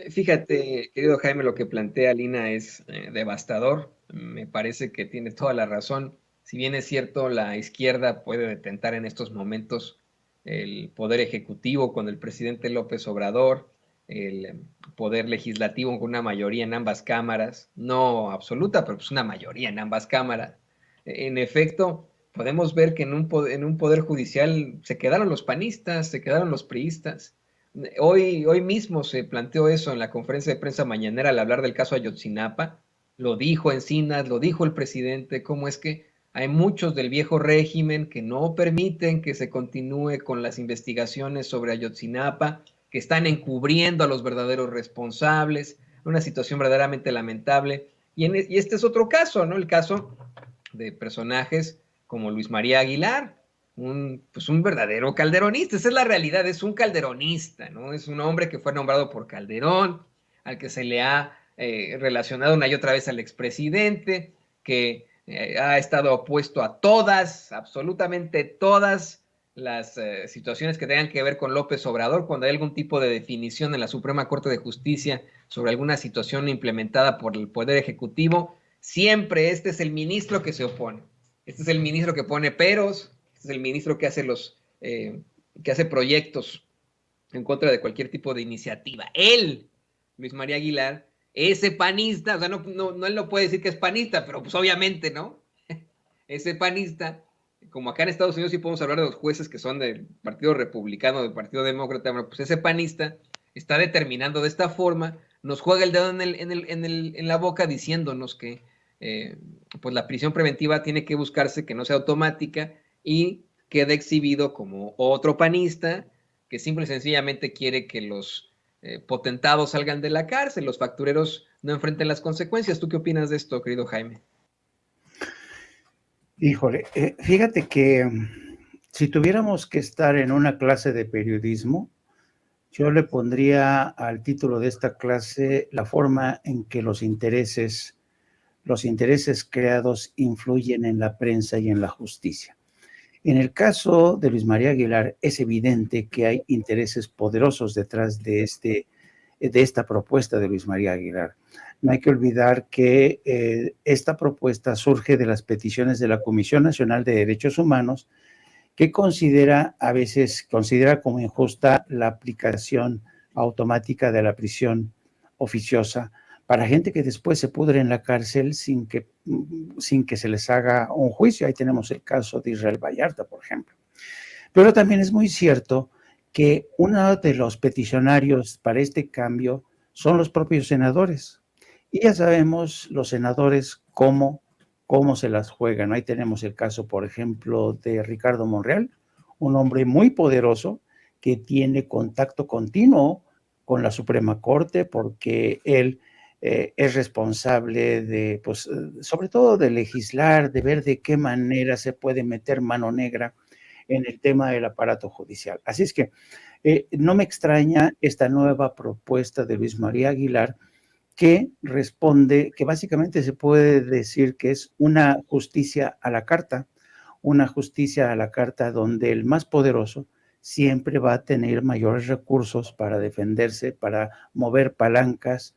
Fíjate, querido Jaime, lo que plantea Lina es devastador. Me parece que tiene toda la razón. Si bien es cierto, la izquierda puede detentar en estos momentos el poder ejecutivo con el presidente López Obrador, el poder legislativo con una mayoría en ambas cámaras, no absoluta, pero pues una mayoría en ambas cámaras. En efecto, podemos ver que en un poder judicial se quedaron los panistas, se quedaron los priistas. Hoy mismo se planteó eso en la conferencia de prensa mañanera al hablar del caso Ayotzinapa. Lo dijo Encinas, lo dijo el presidente, cómo es que hay muchos del viejo régimen que no permiten que se continúe con las investigaciones sobre Ayotzinapa, que están encubriendo a los verdaderos responsables, una situación verdaderamente lamentable. Y este es otro caso, ¿no? El caso de personajes como Luis María Aguilar, pues un verdadero calderonista. Esa es la realidad, es un calderonista, ¿no? Es un hombre que fue nombrado por Calderón, al que se le ha relacionado una y otra vez al expresidente, que ha estado opuesto a todas, absolutamente todas las situaciones que tengan que ver con López Obrador, cuando hay algún tipo de definición en la Suprema Corte de Justicia sobre alguna situación implementada por el Poder Ejecutivo, siempre este es el ministro que se opone. Este es el ministro que pone peros, este es el ministro que hace que hace proyectos en contra de cualquier tipo de iniciativa. Él, Luis María Aguilar, ese panista, o sea, él no puede decir que es panista, pero pues obviamente, ¿no? Ese panista, como acá en Estados Unidos sí podemos hablar de los jueces que son del Partido Republicano, del Partido Demócrata, bueno, pues ese panista está determinando de esta forma, nos juega el dedo en la boca diciéndonos que pues la prisión preventiva tiene que buscarse que no sea automática y quede exhibido como otro panista que simple y sencillamente quiere que los potentados salgan de la cárcel, los factureros no enfrenten las consecuencias. ¿Tú qué opinas de esto, querido Jaime? Híjole, fíjate que si tuviéramos que estar en una clase de periodismo, yo le pondría al título de esta clase la forma en que los intereses creados influyen en la prensa y en la justicia. En el caso de Luis María Aguilar, es evidente que hay intereses poderosos detrás de esta propuesta de Luis María Aguilar. No hay que olvidar que esta propuesta surge de las peticiones de la Comisión Nacional de Derechos Humanos, que a veces considera como injusta la aplicación automática de la prisión oficiosa para gente que después se pudre en la cárcel sin que se les haga un juicio. Ahí tenemos el caso de Israel Vallarta, por ejemplo. Pero también es muy cierto que uno de los peticionarios para este cambio son los propios senadores. Y ya sabemos los senadores cómo se las juegan. Ahí tenemos el caso, por ejemplo, de Ricardo Monreal, un hombre muy poderoso que tiene contacto continuo con la Suprema Corte porque él es responsable de, pues, sobre todo de legislar, de ver de qué manera se puede meter mano negra en el tema del aparato judicial. Así es que no me extraña esta nueva propuesta de Luis María Aguilar, que responde, que básicamente se puede decir que es una justicia a la carta donde el más poderoso siempre va a tener mayores recursos para defenderse, para mover palancas,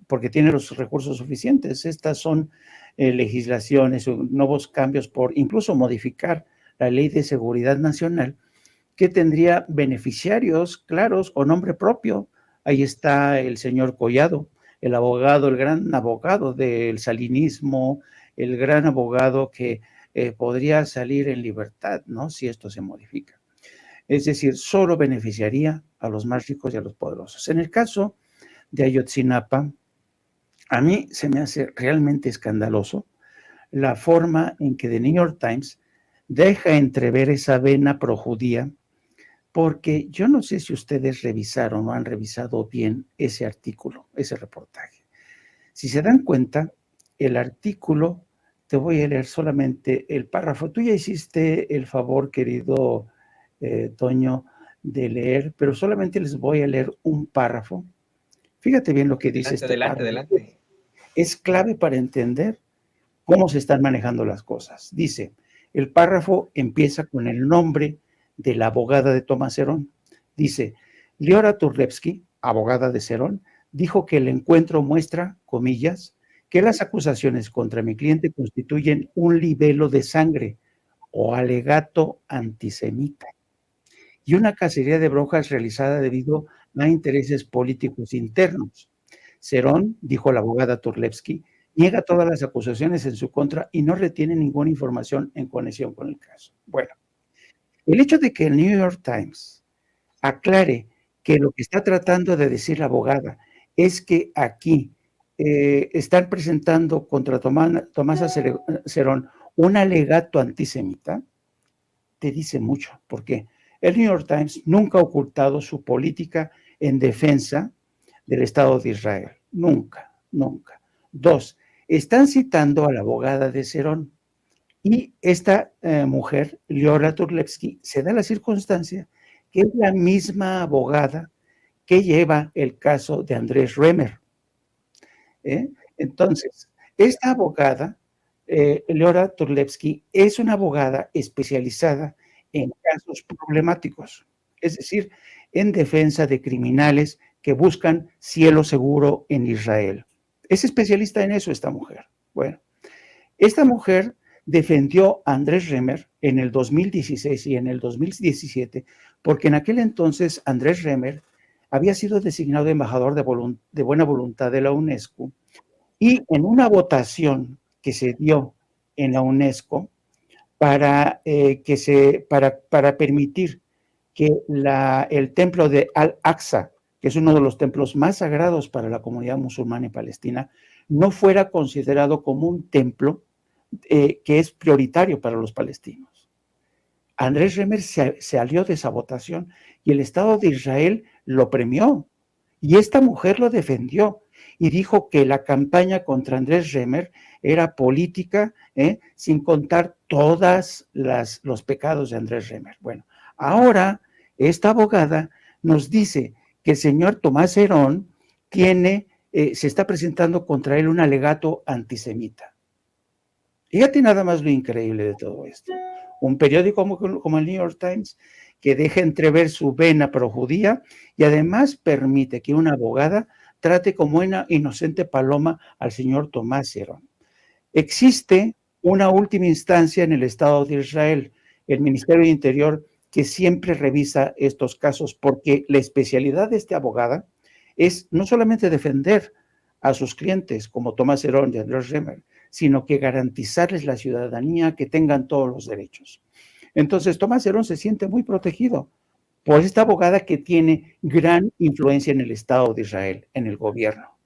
porque tiene los recursos suficientes. Estas son legislaciones, nuevos cambios por incluso modificar la Ley de Seguridad Nacional, que tendría beneficiarios claros con nombre propio. Ahí está el señor Collado, el gran abogado del salinismo, el gran abogado que podría salir en libertad, ¿no?, si esto se modifica. Es decir, solo beneficiaría a los más ricos y a los poderosos. En el caso de Ayotzinapa, a mí se me hace realmente escandaloso la forma en que The New York Times deja entrever esa vena projudía, porque yo no sé si ustedes revisaron o han revisado bien ese artículo, ese reportaje. Si se dan cuenta, el artículo te voy a leer solamente el párrafo. Tú ya hiciste el favor, querido Toño, de leer, pero solamente les voy a leer un párrafo. Fíjate bien lo que dice este Adelante, párrafo. adelante. Es clave para entender cómo se están manejando las cosas. Dice, el párrafo empieza con el nombre de la abogada de Tomás Herón. Dice, Leora Turlewski, abogada de Cerón, dijo que el encuentro muestra, comillas, que las acusaciones contra mi cliente constituyen un libelo de sangre o alegato antisemita y una cacería de brujas realizada debido a intereses políticos internos. Cerón, dijo la abogada Turlewski, niega todas las acusaciones en su contra y no retiene ninguna información en conexión con el caso. Bueno, el hecho de que el New York Times aclare que lo que está tratando de decir la abogada es que aquí están presentando contra Tomasa Cerón un alegato antisemita, te dice mucho. ¿Por qué? El New York Times nunca ha ocultado su política en defensa del Estado de Israel. Nunca, nunca. 2, están citando a la abogada de Cerón y esta mujer, Leora Turlewski, se da la circunstancia que es la misma abogada que lleva el caso de Andrés Remer. Entonces, esta abogada, Leora Turlewski, es una abogada especializada en casos problemáticos, es decir, en defensa de criminales que buscan cielo seguro en Israel. Es especialista en eso esta mujer. Bueno, esta mujer defendió a Andrés Remer en el 2016 y en el 2017, porque en aquel entonces Andrés Remer había sido designado embajador de buena voluntad de la UNESCO y en una votación que se dio en la UNESCO para permitir que el templo de Al-Aqsa, que es uno de los templos más sagrados para la comunidad musulmana en Palestina, no fuera considerado como un templo que es prioritario para los palestinos. Andrés Remer se salió de esa votación y el Estado de Israel lo premió. Y esta mujer lo defendió y dijo que la campaña contra Andrés Remer era política, sin contar todos los pecados de Andrés Remer. Bueno, ahora esta abogada nos dice que el señor Tomás Herón se está presentando contra él un alegato antisemita. Fíjate nada más lo increíble de todo esto. Un periódico como el New York Times que deja entrever su vena projudía y además permite que una abogada trate como una inocente paloma al señor Tomás Herón. Existe una última instancia en el Estado de Israel, el Ministerio de Interior, que siempre revisa estos casos porque la especialidad de esta abogada es no solamente defender a sus clientes como Tomás Herón y Andrés Remer, sino que garantizarles la ciudadanía, que tengan todos los derechos. Entonces, Tomás Herón se siente muy protegido por esta abogada que tiene gran influencia en el Estado de Israel, en el gobierno.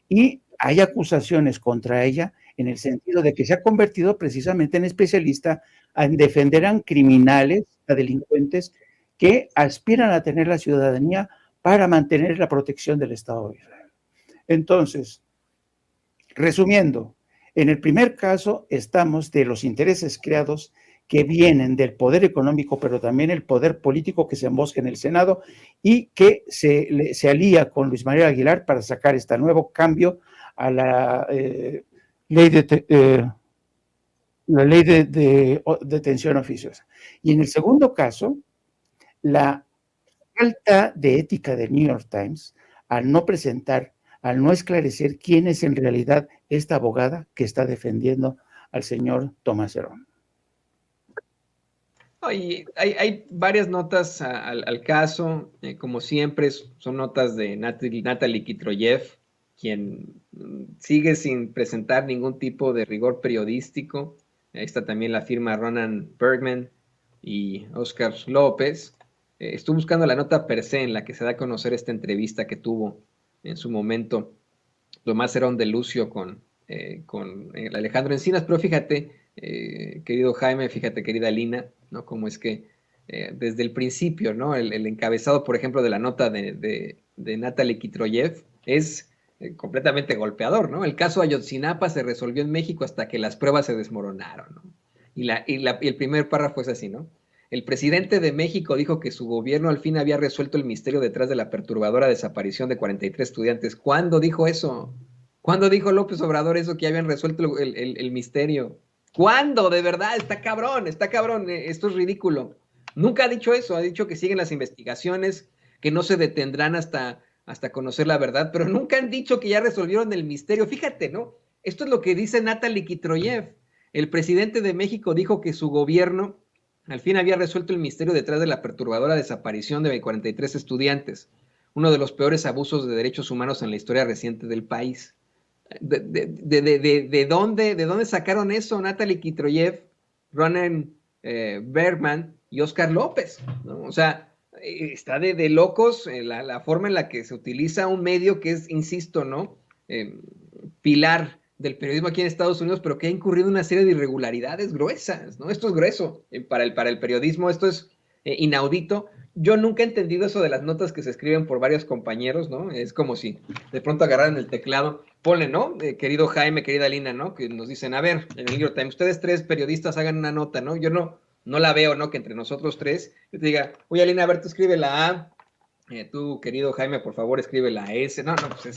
Y hay acusaciones contra ella en el sentido de que se ha convertido precisamente en especialista en defender a criminales, a delincuentes que aspiran a tener la ciudadanía para mantener la protección del Estado de Israel. Entonces, resumiendo, en el primer caso estamos de los intereses creados que vienen del poder económico, pero también el poder político que se embosca en el Senado y que se alía con Luis María Aguilar para sacar este nuevo cambio a la ley de detención oficiosa. Y en el segundo caso, la falta de ética del New York Times, al no esclarecer quién es en realidad esta abogada que está defendiendo al señor Tomás Herón. Hay varias notas al caso, como siempre son notas de Natalie Kitroyev, quien sigue sin presentar ningún tipo de rigor periodístico. Ahí está también la firma Ronan Bergman y Oscar López. Estuve buscando la nota per se en la que se da a conocer esta entrevista que tuvo en su momento Tomás Herón de Lucio con Alejandro Encinas, pero fíjate, querido Jaime, fíjate, querida Lina, ¿no? Cómo es que desde el principio, ¿no? El encabezado, por ejemplo, de la nota de Natalie Kitroyev es completamente golpeador, ¿no? El caso Ayotzinapa se resolvió en México hasta que las pruebas se desmoronaron, ¿no? Y el primer párrafo es así, ¿no? El presidente de México dijo que su gobierno al fin había resuelto el misterio detrás de la perturbadora desaparición de 43 estudiantes. ¿Cuándo dijo eso? ¿Cuándo dijo López Obrador eso, que habían resuelto el misterio? ¿Cuándo? De verdad, está cabrón, esto es ridículo. Nunca ha dicho eso, ha dicho que siguen las investigaciones, que no se detendrán hasta conocer la verdad, pero nunca han dicho que ya resolvieron el misterio. Fíjate, ¿no? Esto es lo que dice Natalie Kitroyev. El presidente de México dijo que su gobierno al fin había resuelto el misterio detrás de la perturbadora desaparición de 43 estudiantes, uno de los peores abusos de derechos humanos en la historia reciente del país. ¿De dónde sacaron eso Natalie Kitroyev, Ronen Bergman y Oscar López? ¿No? O sea, está de locos la forma en la que se utiliza un medio que es, insisto, ¿no? Pilar del periodismo aquí en Estados Unidos, pero que ha incurrido en una serie de irregularidades gruesas, ¿no? Esto es grueso para el periodismo, esto es inaudito. Yo nunca he entendido eso de las notas que se escriben por varios compañeros, ¿no? Es como si de pronto agarraran el teclado, ponle, ¿no? Querido Jaime, querida Lina, ¿no? Que nos dicen, a ver, en el New York Times, ustedes tres periodistas hagan una nota, ¿no? Yo no la veo, ¿no? Que entre nosotros tres, yo te diga, oye, Lina, a ver, tú escribe la A, tú, querido Jaime, por favor, escribe la S. No, pues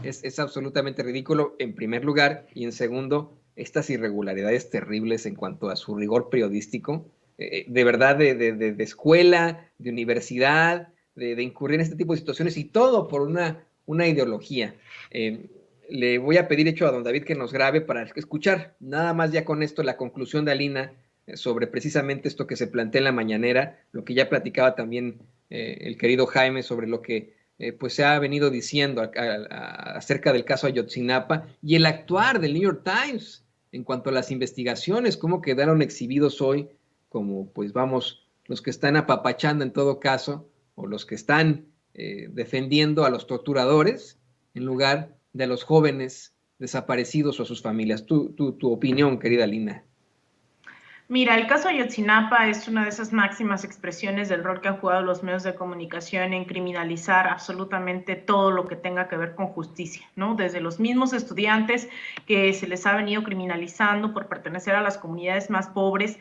es absolutamente ridículo, en primer lugar, y en segundo, estas irregularidades terribles en cuanto a su rigor periodístico, de verdad, de escuela, de universidad, de incurrir en este tipo de situaciones, y todo por una ideología. Le voy a pedir, hecho, a don David que nos grabe para escuchar nada más ya con esto la conclusión de Alina sobre precisamente esto que se plantea en la mañanera, lo que ya platicaba también el querido Jaime sobre lo que pues se ha venido diciendo acerca del caso Ayotzinapa y el actuar del New York Times en cuanto a las investigaciones, cómo quedaron exhibidos hoy como, pues vamos, los que están apapachando en todo caso, o los que están defendiendo a los torturadores en lugar de a los jóvenes desaparecidos o a sus familias. Tu opinión, querida Lina. Mira, el caso Ayotzinapa es una de esas máximas expresiones del rol que han jugado los medios de comunicación en criminalizar absolutamente todo lo que tenga que ver con justicia, ¿no? Desde los mismos estudiantes que se les ha venido criminalizando por pertenecer a las comunidades más pobres,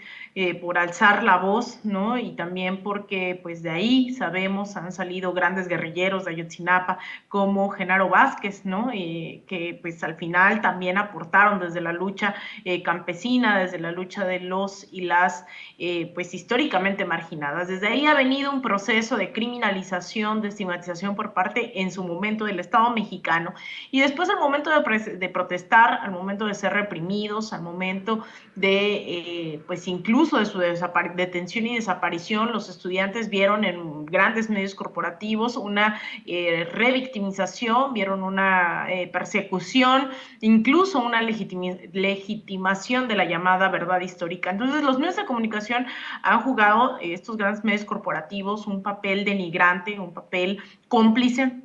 por alzar la voz, ¿no? Y también porque, pues de ahí sabemos, han salido grandes guerrilleros de Ayotzinapa como Genaro Vázquez, ¿no? Que pues al final también aportaron desde la lucha campesina, desde la lucha de los y las pues históricamente marginadas. Desde ahí ha venido un proceso de criminalización, de estigmatización por parte en su momento del Estado mexicano, y después al momento de protestar, al momento de ser reprimidos, al momento de pues incluso de su detención y desaparición, los estudiantes vieron en grandes medios corporativos una revictimización, vieron una persecución, incluso una legitimación de la llamada verdad histórica. Entonces, los medios de comunicación han jugado, estos grandes medios corporativos, un papel denigrante, un papel cómplice.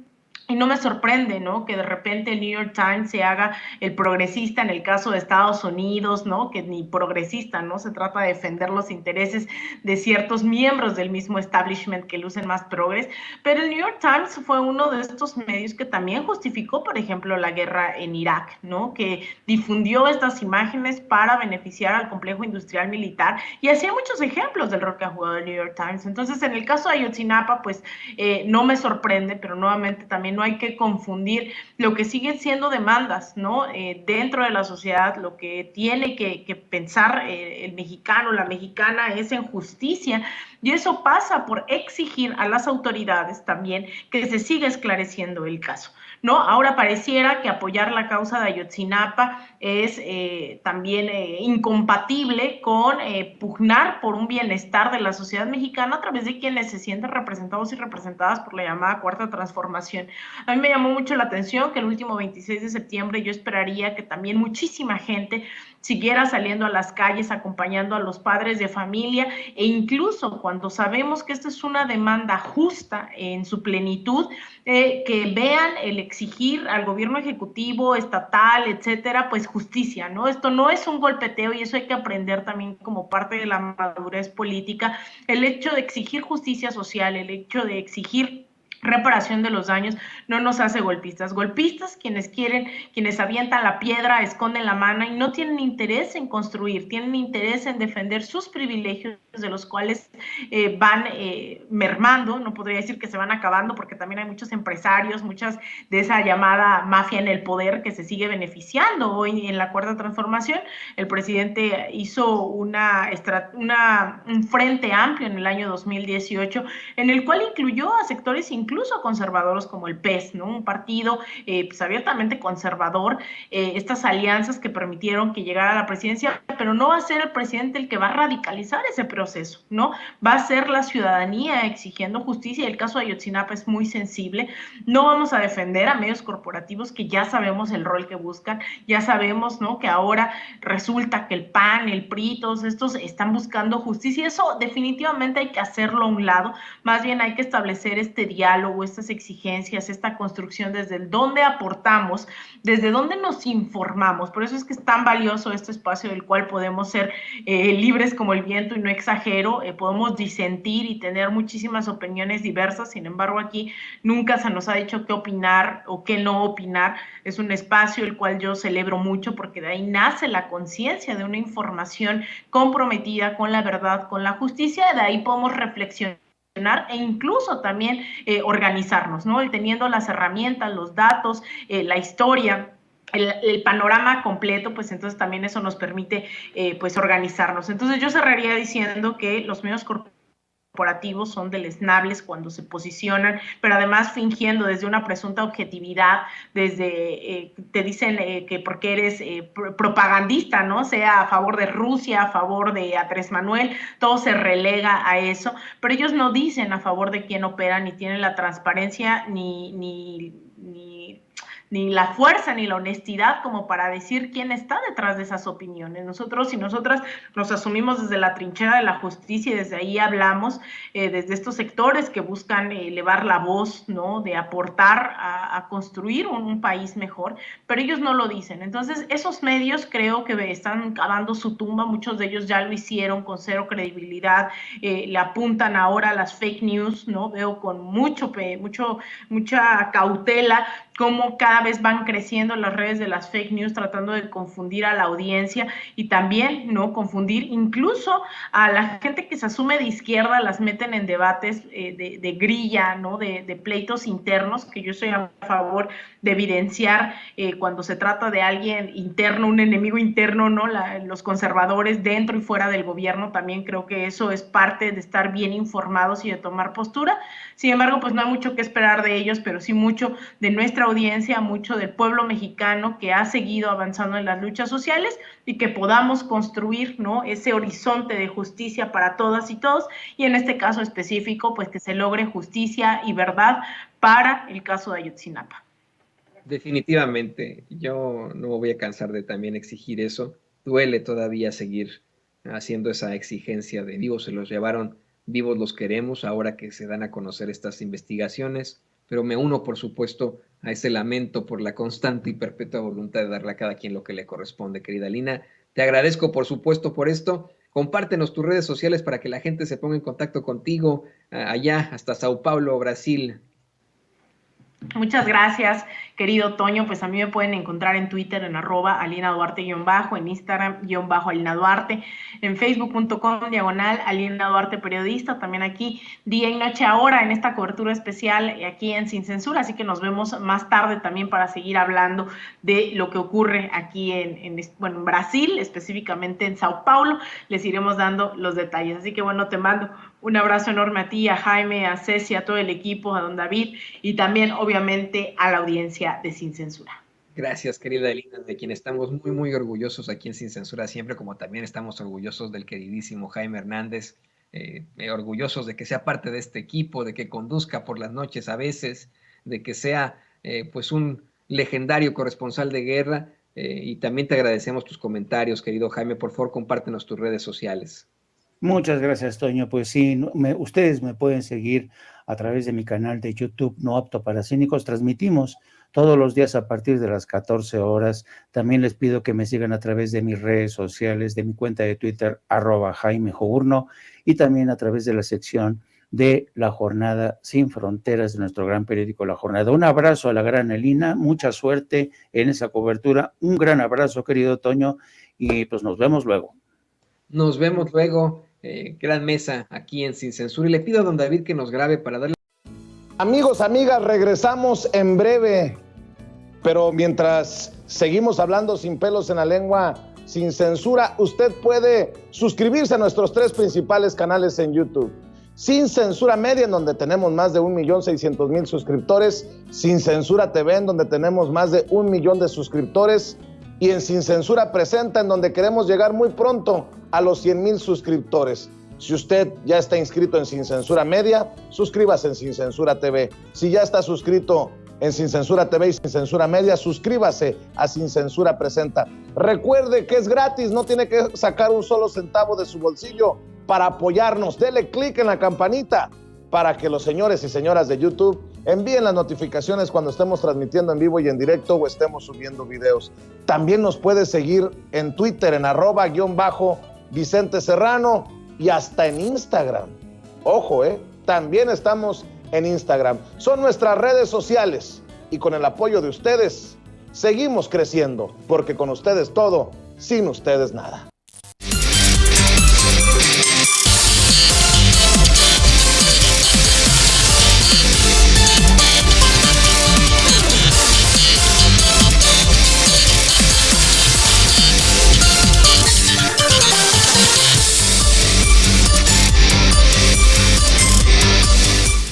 Y no me sorprende, ¿no? Que de repente el New York Times se haga el progresista en el caso de Estados Unidos, ¿no? Que ni progresista, ¿no? Se trata de defender los intereses de ciertos miembros del mismo establishment que lucen más progres. Pero el New York Times fue uno de estos medios que también justificó, por ejemplo, la guerra en Irak, ¿no? Que difundió estas imágenes para beneficiar al complejo industrial militar, y así hay muchos ejemplos del rol que ha jugado el New York Times. Entonces, en el caso de Ayotzinapa, pues no me sorprende, pero nuevamente también no hay que confundir lo que siguen siendo demandas, ¿no? Dentro de la sociedad, lo que tiene que pensar el mexicano, la mexicana, es en justicia, y eso pasa por exigir a las autoridades también que se siga esclareciendo el caso, ¿no? Ahora pareciera que apoyar la causa de Ayotzinapa es también incompatible con pugnar por un bienestar de la sociedad mexicana a través de quienes se sienten representados y representadas por la llamada Cuarta Transformación. A mí me llamó mucho la atención que el último 26 de septiembre yo esperaría que también muchísima gente siguiera saliendo a las calles acompañando a los padres de familia, e incluso cuando sabemos que esta es una demanda justa en su plenitud, que vean el exigir al gobierno ejecutivo, estatal, etcétera, pues justicia, ¿no? Esto no es un golpeteo, y eso hay que aprender también como parte de la madurez política, el hecho de exigir justicia social, el hecho de exigir reparación de los daños no nos hace golpistas. Golpistas quienes avientan la piedra, esconden la mano y no tienen interés en construir, tienen interés en defender sus privilegios, de los cuales van mermando, no podría decir que se van acabando, porque también hay muchos empresarios, muchas de esa llamada mafia en el poder que se sigue beneficiando. Hoy en la Cuarta Transformación, el presidente hizo un frente amplio en el año 2018, en el cual incluyó a sectores incluso conservadores como el PES, ¿no? Un partido pues abiertamente conservador, estas alianzas que permitieron que llegara a la presidencia, pero no va a ser el presidente el que va a radicalizar ese proceso, ¿no? Va a ser la ciudadanía exigiendo justicia, y el caso de Ayotzinapa es muy sensible. No vamos a defender a medios corporativos que ya sabemos el rol que buscan, ya sabemos, ¿no?, que ahora resulta que el PAN, el PRI, todos estos están buscando justicia, y eso definitivamente hay que hacerlo a un lado. Más bien hay que establecer este diálogo, estas exigencias, esta construcción desde dónde aportamos, desde dónde nos informamos. Por eso es que es tan valioso este espacio del cual podemos ser libres como el viento, y no exagero, podemos disentir y tener muchísimas opiniones diversas. Sin embargo, aquí nunca se nos ha dicho qué opinar o qué no opinar. Es un espacio el cual yo celebro mucho, porque de ahí nace la conciencia de una información comprometida con la verdad, con la justicia. De ahí podemos reflexionar e incluso también organizarnos, ¿no? Y teniendo las herramientas, los datos, la historia, el panorama completo, pues entonces también eso nos permite pues organizarnos. Entonces yo cerraría diciendo que los medios corporativos son deleznables cuando se posicionan, pero además fingiendo desde una presunta objetividad, desde te dicen que porque eres propagandista, ¿no?, sea a favor de Rusia, a favor de Andrés Manuel, todo se relega a eso, pero ellos no dicen a favor de quién opera, ni tienen la transparencia, ni la fuerza ni la honestidad como para decir quién está detrás de esas opiniones. Nosotros y nosotras nos asumimos desde la trinchera de la justicia, y desde ahí hablamos, desde estos sectores que buscan elevar la voz, ¿no?, de aportar a construir un país mejor, pero ellos no lo dicen. Entonces esos medios creo que están cavando su tumba, muchos de ellos ya lo hicieron con cero credibilidad, le apuntan ahora a las fake news, ¿no? Veo con mucha cautela cómo cada vez van creciendo las redes de las fake news, tratando de confundir a la audiencia, y también, ¿no?, confundir incluso a la gente que se asume de izquierda. Las meten en debates de grilla, ¿no?, de pleitos internos, que yo estoy a favor de evidenciar cuando se trata de alguien interno, un enemigo interno, ¿no? Los conservadores dentro y fuera del gobierno, también creo que eso es parte de estar bien informados y de tomar postura. Sin embargo, pues no hay mucho que esperar de ellos, pero sí mucho de nuestra audiencia, mucho del pueblo mexicano que ha seguido avanzando en las luchas sociales, y que podamos construir, ¿no?, ese horizonte de justicia para todas y todos, y en este caso específico, pues que se logre justicia y verdad para el caso de Ayotzinapa. Definitivamente, yo no me voy a cansar de también exigir eso. Duele todavía seguir haciendo esa exigencia de vivos se los llevaron, vivos los queremos, ahora que se dan a conocer estas investigaciones, pero me uno, por supuesto, a ese lamento por la constante y perpetua voluntad de darle a cada quien lo que le corresponde, querida Lina. Te agradezco, por supuesto, por esto. Compártenos tus redes sociales para que la gente se ponga en contacto contigo allá hasta Sao Paulo, Brasil. Muchas gracias, querido Toño. Pues a mí me pueden encontrar en Twitter en @AlinaDuarte_, en Instagram _AlinaDuarte, en Facebook.com/Alina Duarte Periodista, también aquí día y noche ahora en esta cobertura especial aquí en Sin Censura, así que nos vemos más tarde también para seguir hablando de lo que ocurre aquí en Brasil, específicamente en Sao Paulo. Les iremos dando los detalles, así que bueno, te mando un abrazo enorme a ti, a Jaime, a Ceci, a todo el equipo, a don David, y también obviamente a la audiencia de Sin Censura. Gracias, querida Elina, de quien estamos muy, muy orgullosos aquí en Sin Censura siempre, como también estamos orgullosos del queridísimo Jaime Hernández, orgullosos de que sea parte de este equipo, de que conduzca por las noches a veces, de que sea pues un legendario corresponsal de guerra, y también te agradecemos tus comentarios, querido Jaime. Por favor, compártenos tus redes sociales. Muchas gracias, Toño. Pues sí, ustedes me pueden seguir a través de mi canal de YouTube No Apto para Cínicos. Transmitimos todos los días a partir de las 14 horas. También les pido que me sigan a través de mis redes sociales, de mi cuenta de Twitter, @Jaime Journo, y también a través de la sección de la Jornada Sin Fronteras de nuestro gran periódico La Jornada. Un abrazo a la gran Elina, mucha suerte en esa cobertura, un gran abrazo, querido Toño, y pues nos vemos luego. Nos vemos luego, gran mesa aquí en Sin Censura, y le pido a don David que nos grabe para darle... Amigos, amigas, regresamos en breve, pero mientras seguimos hablando sin pelos en la lengua, sin censura, usted puede suscribirse a nuestros 3 principales canales en YouTube. Sin Censura Media, en donde tenemos más de 1.600.000 suscriptores, Sin Censura TV, en donde tenemos más de 1 millón de suscriptores, y en Sin Censura Presenta, en donde queremos llegar muy pronto a los 100,000 suscriptores. Si usted ya está inscrito en Sin Censura Media, suscríbase en Sin Censura TV. Si ya está suscrito en Sin Censura TV y Sin Censura Media, suscríbase a Sin Censura Presenta. Recuerde que es gratis, no tiene que sacar un solo centavo de su bolsillo para apoyarnos. Dele clic en la campanita para que los señores y señoras de YouTube envíen las notificaciones cuando estemos transmitiendo en vivo y en directo o estemos subiendo videos. También nos puede seguir en Twitter en @Vicente Serrano y hasta en Instagram. Ojo, también estamos en Instagram. Son nuestras redes sociales y con el apoyo de ustedes seguimos creciendo, porque con ustedes todo, sin ustedes nada.